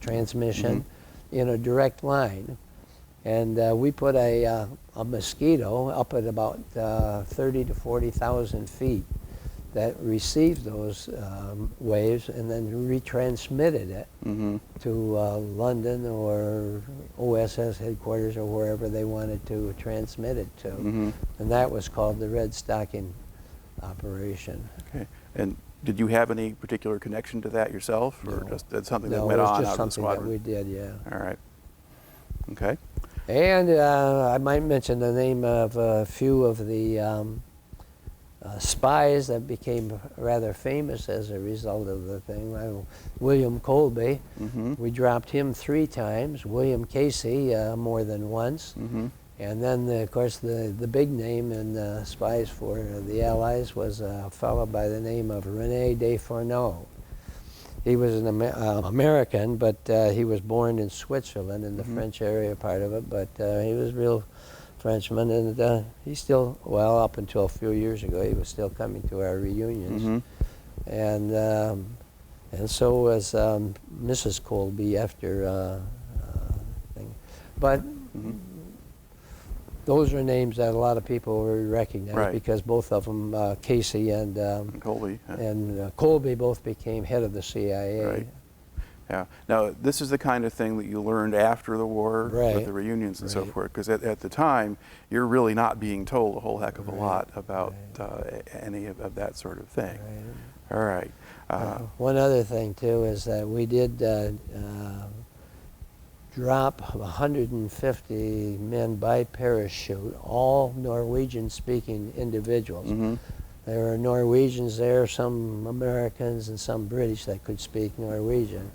transmission in a direct line. And we put a mosquito up at about 30 to 40,000 feet that received those waves and then retransmitted it to London or OSS headquarters or wherever they wanted to transmit it to. And that was called the Red Stocking operation. Okay. And did you have any particular connection to that yourself, or just that's something that No, went it was on just out of the something that squadron? we did, yeah. All right. Okay. And I might mention the name of a few of the spies that became rather famous as a result of the thing. William Colby, we dropped him 3 times. William Casey more than once. And then, of course, the big name in spies for the Allies was a fellow by the name of René de Fourneau. He was an American, but he was born in Switzerland in the French area part of it, but he was a real Frenchman, and he still, well, up until a few years ago, he was still coming to our reunions. And so was Mrs. Colby after thing. But those are names that a lot of people will recognize because both of them, Casey and Colby. and Colby, both became head of the CIA. Right. Yeah. Now, this is the kind of thing that you learned after the war with the reunions and so forth, because at the time, you're really not being told a whole heck of a lot about any of that sort of thing. All right. One other thing, too, is that we did drop 150 men by parachute, all Norwegian-speaking individuals. There were Norwegians there, some Americans and some British that could speak Norwegian.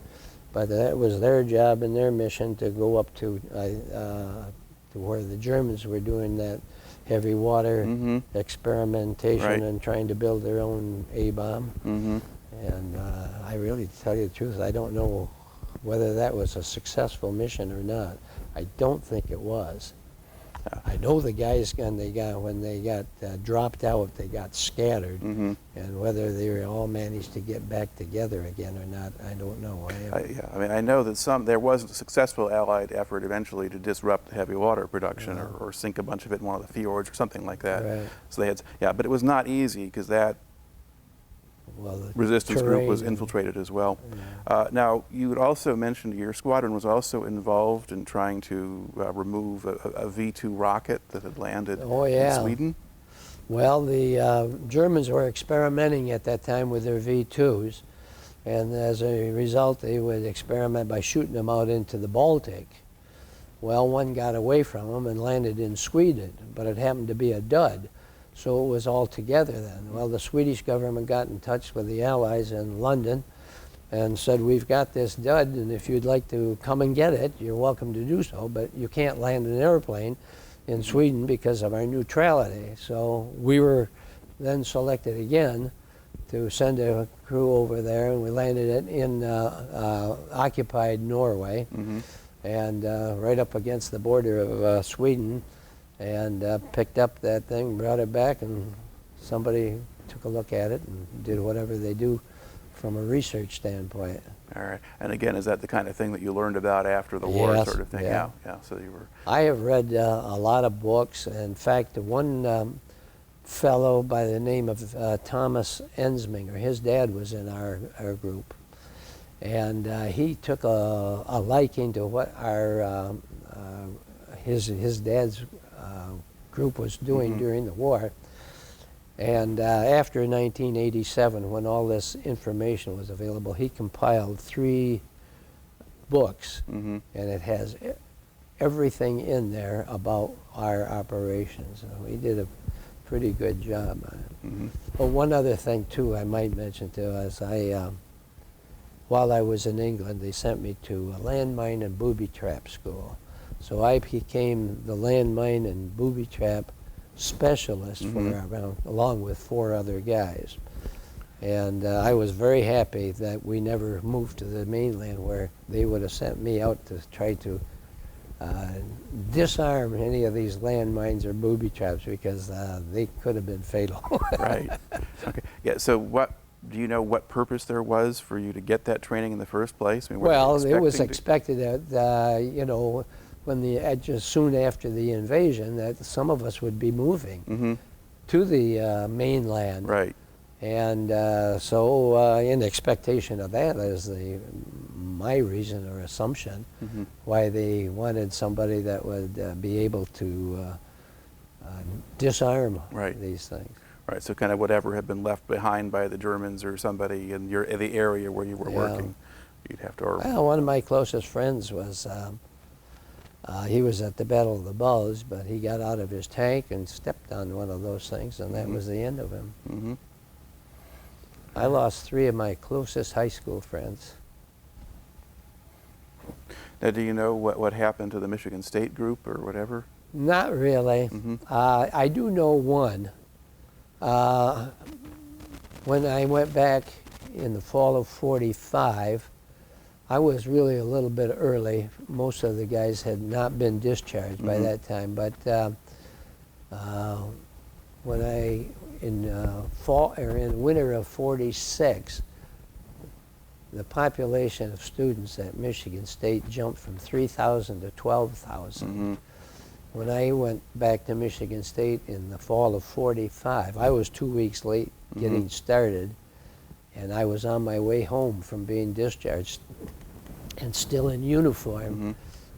But that was their job and their mission to go up to where the Germans were doing that heavy water experimentation and trying to build their own A-bomb. And I really, to tell you the truth, I don't know whether that was a successful mission or not. I don't think it was. I know the guys, when they got dropped out, they got scattered, and whether they all managed to get back together again or not, I don't know. Yeah, I mean, I know that there was a successful Allied effort eventually to disrupt heavy water production or sink a bunch of it in one of the fjords or something like that. So they had, but it was not easy because that resistance group was infiltrated as well. Now, you had also mentioned your squadron was also involved in trying to remove a V-2 rocket that had landed in Sweden. Well, the Germans were experimenting at that time with their V-2s, and as a result, they would experiment by shooting them out into the Baltic. Well, one got away from them and landed in Sweden, but it happened to be a dud. So it was all together then. Well, the Swedish government got in touch with the Allies in London and said, we've got this dud, and if you'd like to come and get it, you're welcome to do so, but you can't land an airplane in Sweden because of our neutrality. So we were then selected again to send a crew over there, and we landed it in occupied Norway, and right up against the border of Sweden, and picked up that thing, brought it back, and somebody took a look at it and did whatever they do from a research standpoint. All right. And again, is that the kind of thing that you learned about after the war sort of thing? Yeah. So you were... I have read a lot of books. In fact, one fellow by the name of Thomas Ensminger, his dad was in our group. And he took a liking to what his dad's group was doing during the war. And after 1987, when all this information was available, he compiled 3 books, and it has everything in there about our operations. So he did a pretty good job on it. But one other thing, too, I might mention, too, is while I was in England, they sent me to a landmine and booby trap school. So I became the landmine and booby trap specialist for around, along with 4 other guys. And I was very happy that we never moved to the mainland, where they would have sent me out to try to disarm any of these landmines or booby traps, because they could have been fatal. Right. Okay. Yeah. So what do you know what purpose there was for you to get that training in the first place? I mean, were they Well, it was expecting expected that, you know, when just soon after the invasion, that some of us would be moving to the mainland. Right. And so in expectation of that is my reason or assumption why they wanted somebody that would be able to disarm these things. Right, so kind of whatever had been left behind by the Germans or somebody in the area where you were working, you'd have to. Well, one of my closest friends was, he was at the Battle of the Bulge, but he got out of his tank and stepped on one of those things, and that was the end of him. I lost 3 of my closest high school friends. Now, do you know what happened to the Michigan State Group or whatever? Not really. I do know one. When I went back in the fall of -- I was really a little bit early. Most of the guys had not been discharged by that time, but when in winter of '46, the population of students at Michigan State jumped from 3,000 to 12,000. When I went back to Michigan State in the fall of '45, I was 2 weeks late getting started, and I was on my way home from being discharged and still in uniform.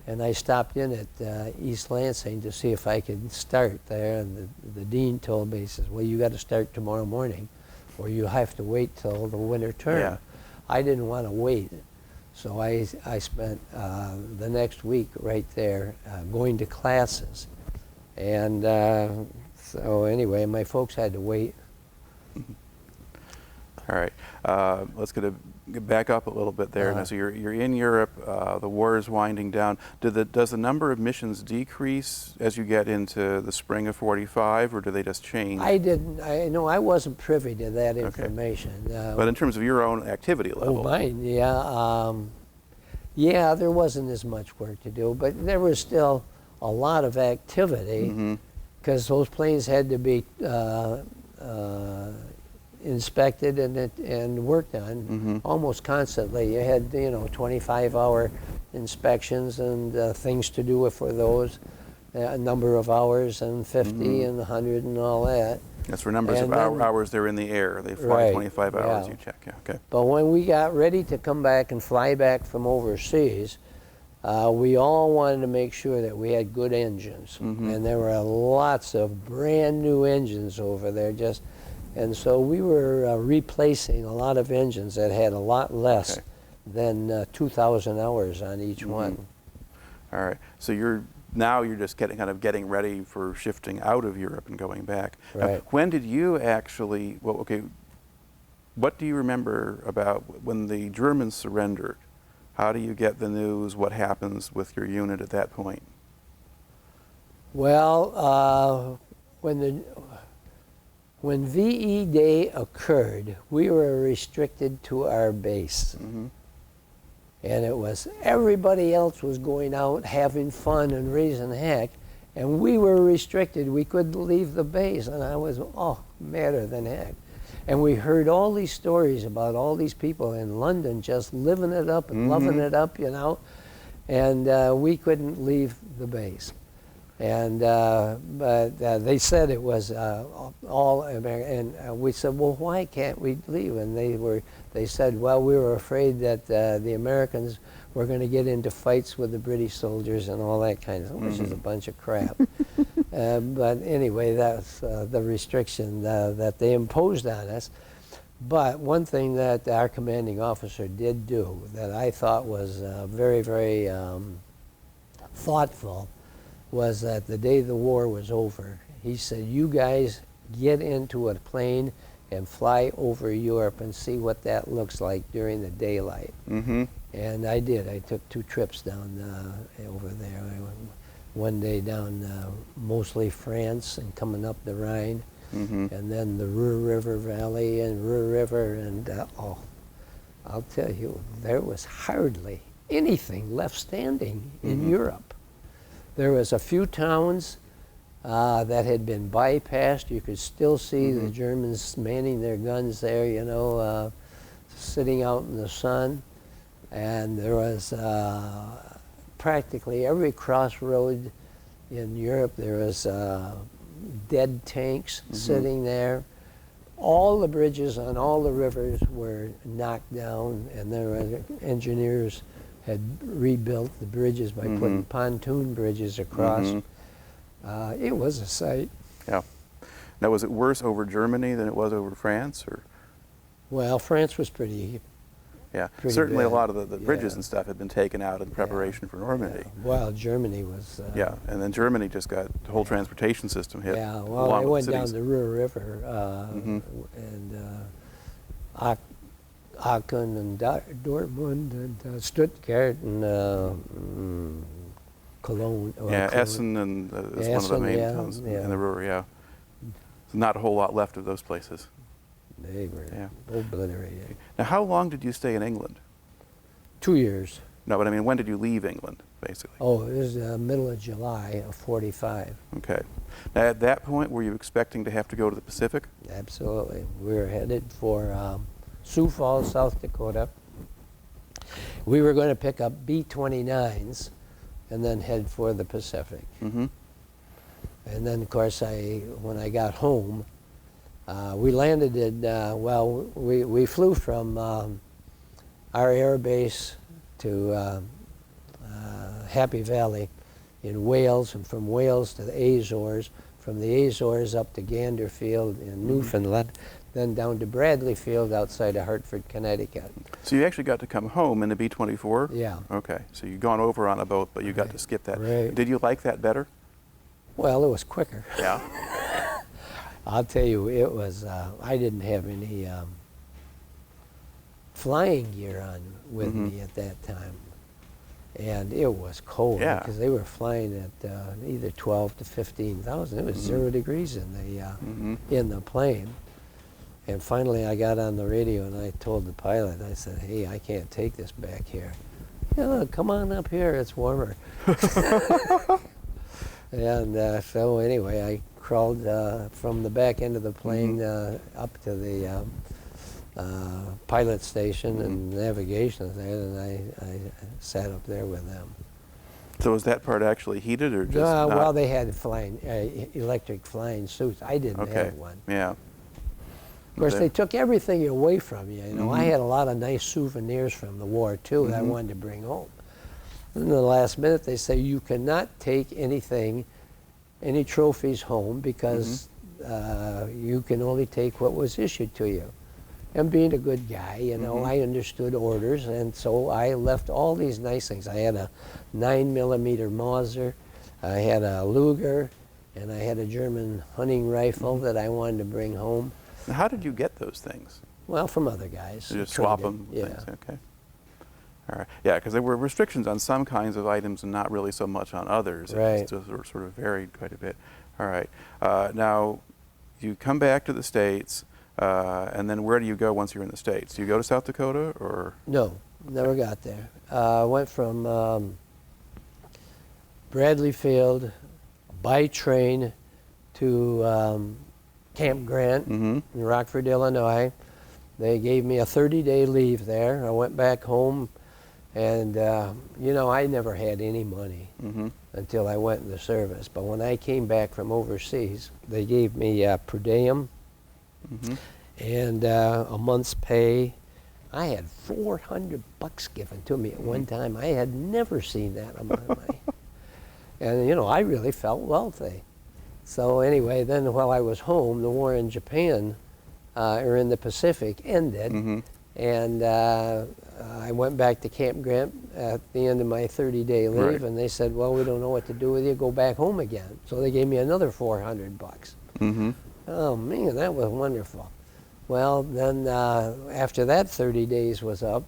And I stopped in at East Lansing to see if I could start there, and the dean told me, he says, well, you got to start tomorrow morning, or you have to wait till the winter term. I didn't want to wait. So I spent the next week right there going to classes. And so anyway, my folks had to wait. All right, let's get back up a little bit there. Now, so you're in Europe, the war is winding down. Does the number of missions decrease as you get into the spring of '45, or do they just change? I wasn't privy to that information. But in terms of your own activity level? Oh, mine, yeah. Yeah, there wasn't as much work to do, but there was still a lot of activity because those planes had to be inspected and worked on almost constantly. You had 25-hour inspections and things to do for those, a number of hours, and 50 and 100 and all that. That's for numbers of hours they're in the air. They fly 25 hours, you check. Okay. But when we got ready to come back and fly back from overseas, we all wanted to make sure that we had good engines. And there were lots of brand new engines over there, and so we were replacing a lot of engines that had a lot less than 2,000 hours on each one. All right. So you're just getting ready for shifting out of Europe and going back. Right. When did you actually? Well, okay. What do you remember about when the Germans surrendered? How do you get the news? What happens with your unit at that point? Well, when VE Day occurred, we were restricted to our base. And it was everybody else was going out having fun and raising heck, and we were restricted. We couldn't leave the base, and I was madder than heck. And we heard all these stories about all these people in London just living it up and loving it up, and we couldn't leave the base. And but they said it was all American, and we said, well, why can't we leave? And they said, well, we were afraid that the Americans were going to get into fights with the British soldiers and all that kind of stuff, which is a bunch of crap. But anyway, that's the restriction that they imposed on us. But one thing that our commanding officer did do that I thought was very, very thoughtful was that the day the war was over, he said, you guys get into a plane and fly over Europe and see what that looks like during the daylight. And I did. I took 2 trips down over there. I went one day down mostly France and coming up the Rhine, and then the Ruhr River Valley and Ruhr River, and I'll tell you, there was hardly anything left standing in Europe. There was a few towns that had been bypassed. You could still see the Germans manning their guns there, you know, sitting out in the sun. And there was practically every crossroad in Europe, there was dead tanks sitting there. All the bridges on all the rivers were knocked down, and there were engineers had rebuilt the bridges by putting pontoon bridges across. It was a sight. Yeah. Now, was it worse over Germany than it was over France, or? Well, France was pretty Certainly bad. a lot of the bridges Yeah. and stuff had been taken out in preparation for Normandy. Well, Germany was. Yeah, and then Germany just got the whole transportation system hit. Yeah, well, along they with went the down cities. the Ruhr River and Aachen and Dortmund and Stuttgart and Cologne. Yeah, Cologne. Essen and is one of the Essen, main yeah, towns yeah. in the Ruhr. Yeah, so not a whole lot left of those places. They were Yeah. obliterated. Now, how long did you stay in England? 2 years. No, but I mean, when did you leave England, basically? Oh, it was middle of July of '45. Okay. Now, at that point, were you expecting to have to go to the Pacific? Absolutely. We were headed for Sioux Falls, South Dakota. We were going to pick up B-29s and then head for the Pacific. Mm-hmm. And then, of course, when I got home, we landed in, we flew from our air base to Happy Valley in Wales, and from Wales to the Azores, from the Azores up to Gander Field in Newfoundland, then down to Bradley Field outside of Hartford, Connecticut. So you actually got to come home in a B-24? Yeah. Okay, so you'd gone over on a boat, but you got to skip that. Right. Did you like that better? Well, it was quicker. Yeah. I'll tell you, it was, I didn't have any flying gear on with me at that time. And it was cold Yeah. because they were flying at either 12 to 15,000. It was 0 degrees in the plane. And finally I got on the radio and I told the pilot, I said, hey, I can't take this back here. Yeah, come on up here, it's warmer. And so anyway, I crawled from the back end of the plane up to the pilot station and navigation there, and I sat up there with them. So was that part actually heated or just not? Well, they had electric flying suits. I didn't Okay. have one. Yeah. Of course, they took everything away from you. You know, I had a lot of nice souvenirs from the war too that I wanted to bring home. And in the last minute, they say you cannot take anything, any trophies home because you can only take what was issued to you. And being a good guy, you know, I understood orders, and so I left all these nice things. I had a 9mm Mauser, I had a Luger, and I had a German hunting rifle that I wanted to bring home. Now, how did you get those things? Well, from other guys. You just swap traded, them? Yeah. Things? Okay. All right. Yeah, because there were restrictions on some kinds of items and not really so much on others. Right. It just sort of varied quite a bit. All right. Now, you come back to the States, and then where do you go once you're in the States? Do you go to South Dakota, or? No, never got there. I went from Bradley Field by train to Camp Grant in Rockford, Illinois. They gave me a 30-day leave there. I went back home, and you know, I never had any money until I went in the service. But when I came back from overseas, they gave me per diem and a month's pay. I had $400 given to me at one time. I had never seen that amount of money. And you know, I really felt wealthy. So anyway, then while I was home, the war in Japan, or in the Pacific, ended. And I went back to Camp Grant at the end of my 30-day leave, Right. and they said, well, we don't know what to do with you, go back home again. So they gave me another $400. Oh man, that was wonderful. Well, then after that 30 days was up,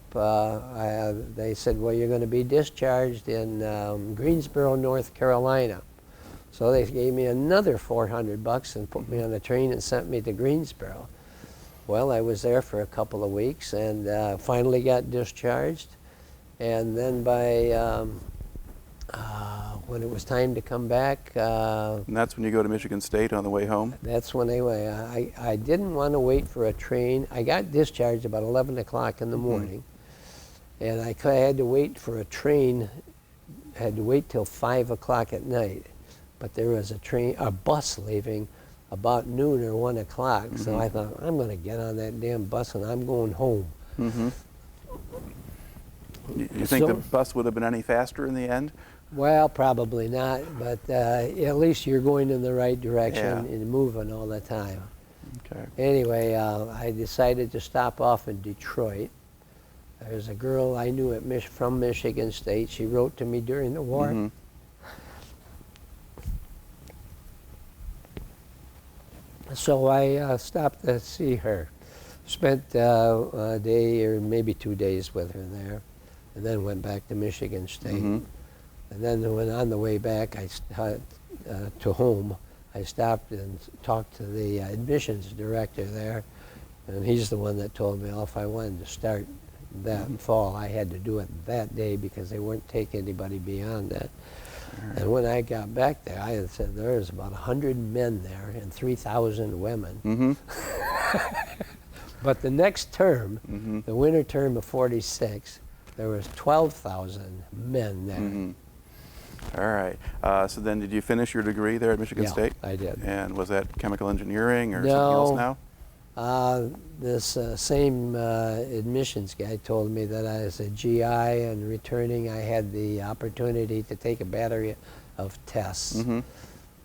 they said, well, you're going to be discharged in Greensboro, North Carolina. So they gave me another $400 and put me on a train and sent me to Greensboro. Well, I was there for a couple of weeks and finally got discharged. And then by when it was time to come back, And that's when you go to Michigan State on the way home? that's when I didn't want to wait for a train. I got discharged about 11 o'clock in the morning, and I had to wait for a train, had to wait till 5 o'clock at night. But there was a bus leaving about noon or 1 o'clock, so I thought, I'm going to get on that damn bus and I'm going home. You think the bus would have been any faster in the end? Well, probably not, but at least you're going in the right direction Yeah. and moving all the time. Okay. Anyway, I decided to stop off in Detroit. There's a girl I knew from Michigan State. She wrote to me during the war. So I stopped to see her. Spent a day or maybe 2 days with her there, and then went back to Michigan State. And then when on the way back to home, I stopped and talked to the admissions director there, and he's the one that told me, oh, if I wanted to start that fall, I had to do it that day because they wouldn't take anybody beyond that. And when I got back there, I had said there was about 100 men there and 3,000 women. But the next term, the winter term of '46, there was 12,000 men there. All right. So then did you finish your degree there at Michigan State? I did. And was that chemical engineering or something else now? This same admissions guy told me that as a GI and returning, I had the opportunity to take a battery of tests.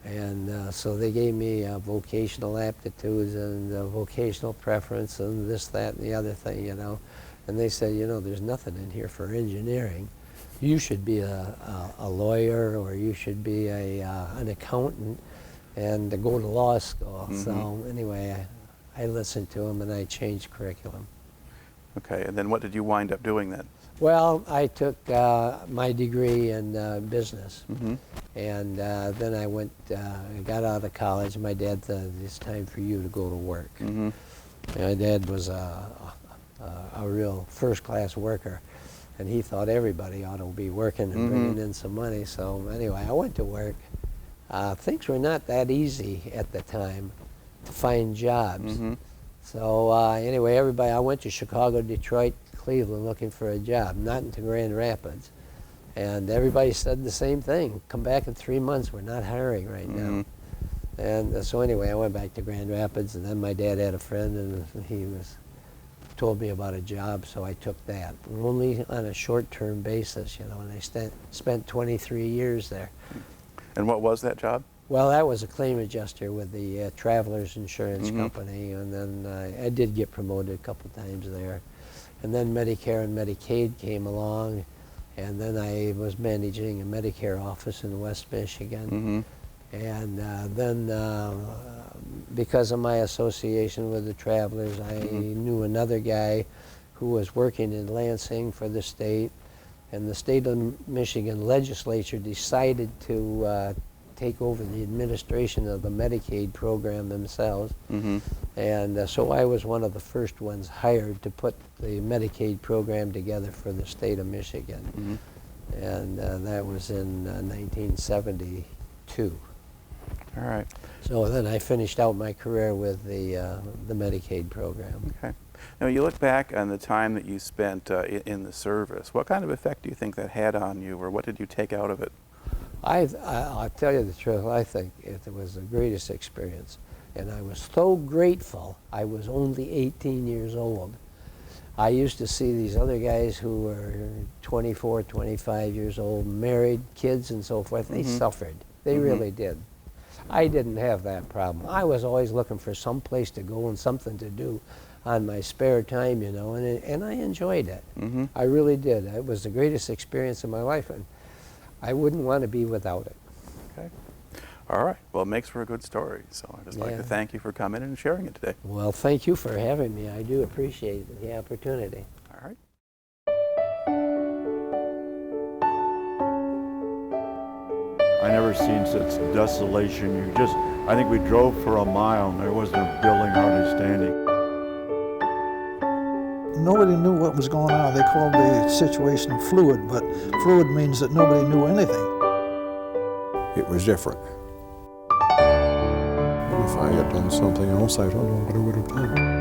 And so they gave me vocational aptitudes and vocational preference and this, that, and the other thing, you know. And they said, you know, there's nothing in here for engineering. You should be a lawyer, or you should be an accountant and to go to law school. So anyway, I listened to him and I changed curriculum. Okay, and then what did you wind up doing then? Well, I took my degree in business, and then I went, I got out of college. My dad said, it's time for you to go to work. My dad was a real first-class worker, and he thought everybody ought to be working and bringing in some money. So anyway, I went to work. Things were not that easy at the time to find jobs. So anyway, I went to Chicago, Detroit, Cleveland looking for a job, not into Grand Rapids. And everybody said the same thing. Come back in 3 months, we're not hiring right now. And so anyway, I went back to Grand Rapids, and then my dad had a friend, and he told me about a job, so I took that. Only on a short-term basis, you know, and I spent 23 years there. And what was that job? Well, that was a claim adjuster with the Travelers Insurance Company, and then I did get promoted a couple times there. And then Medicare and Medicaid came along, and then I was managing a Medicare office in West Michigan. And then because of my association with the Travelers, I knew another guy who was working in Lansing for the state, and the state of Michigan legislature decided to take over the administration of the Medicaid program themselves. And so I was one of the first ones hired to put the Medicaid program together for the state of Michigan. And that was in 1972. All right. So then I finished out my career with the Medicaid program. Okay. Now, you look back on the time that you spent in the service. What kind of effect do you think that had on you, or what did you take out of it? I'll tell you the truth, I think it was the greatest experience. And I was so grateful I was only 18 years old. I used to see these other guys who were 24, 25 years old, married, kids and so forth. They suffered. They really did. I didn't have that problem. I was always looking for some place to go and something to do on my spare time, you know, and I enjoyed it. I really did. It was the greatest experience of my life, and I wouldn't want to be without it. Okay. All right. Well, it makes for a good story. So I'd just like to thank you for coming and sharing it today. Well, thank you for having me. I do appreciate the opportunity. All right. I never seen such desolation. I think we drove for a mile and there wasn't a building hardly standing. Nobody knew what was going on. They called the situation fluid, but fluid means that nobody knew anything. it was different. If I had done something else, I don't know what I would have done.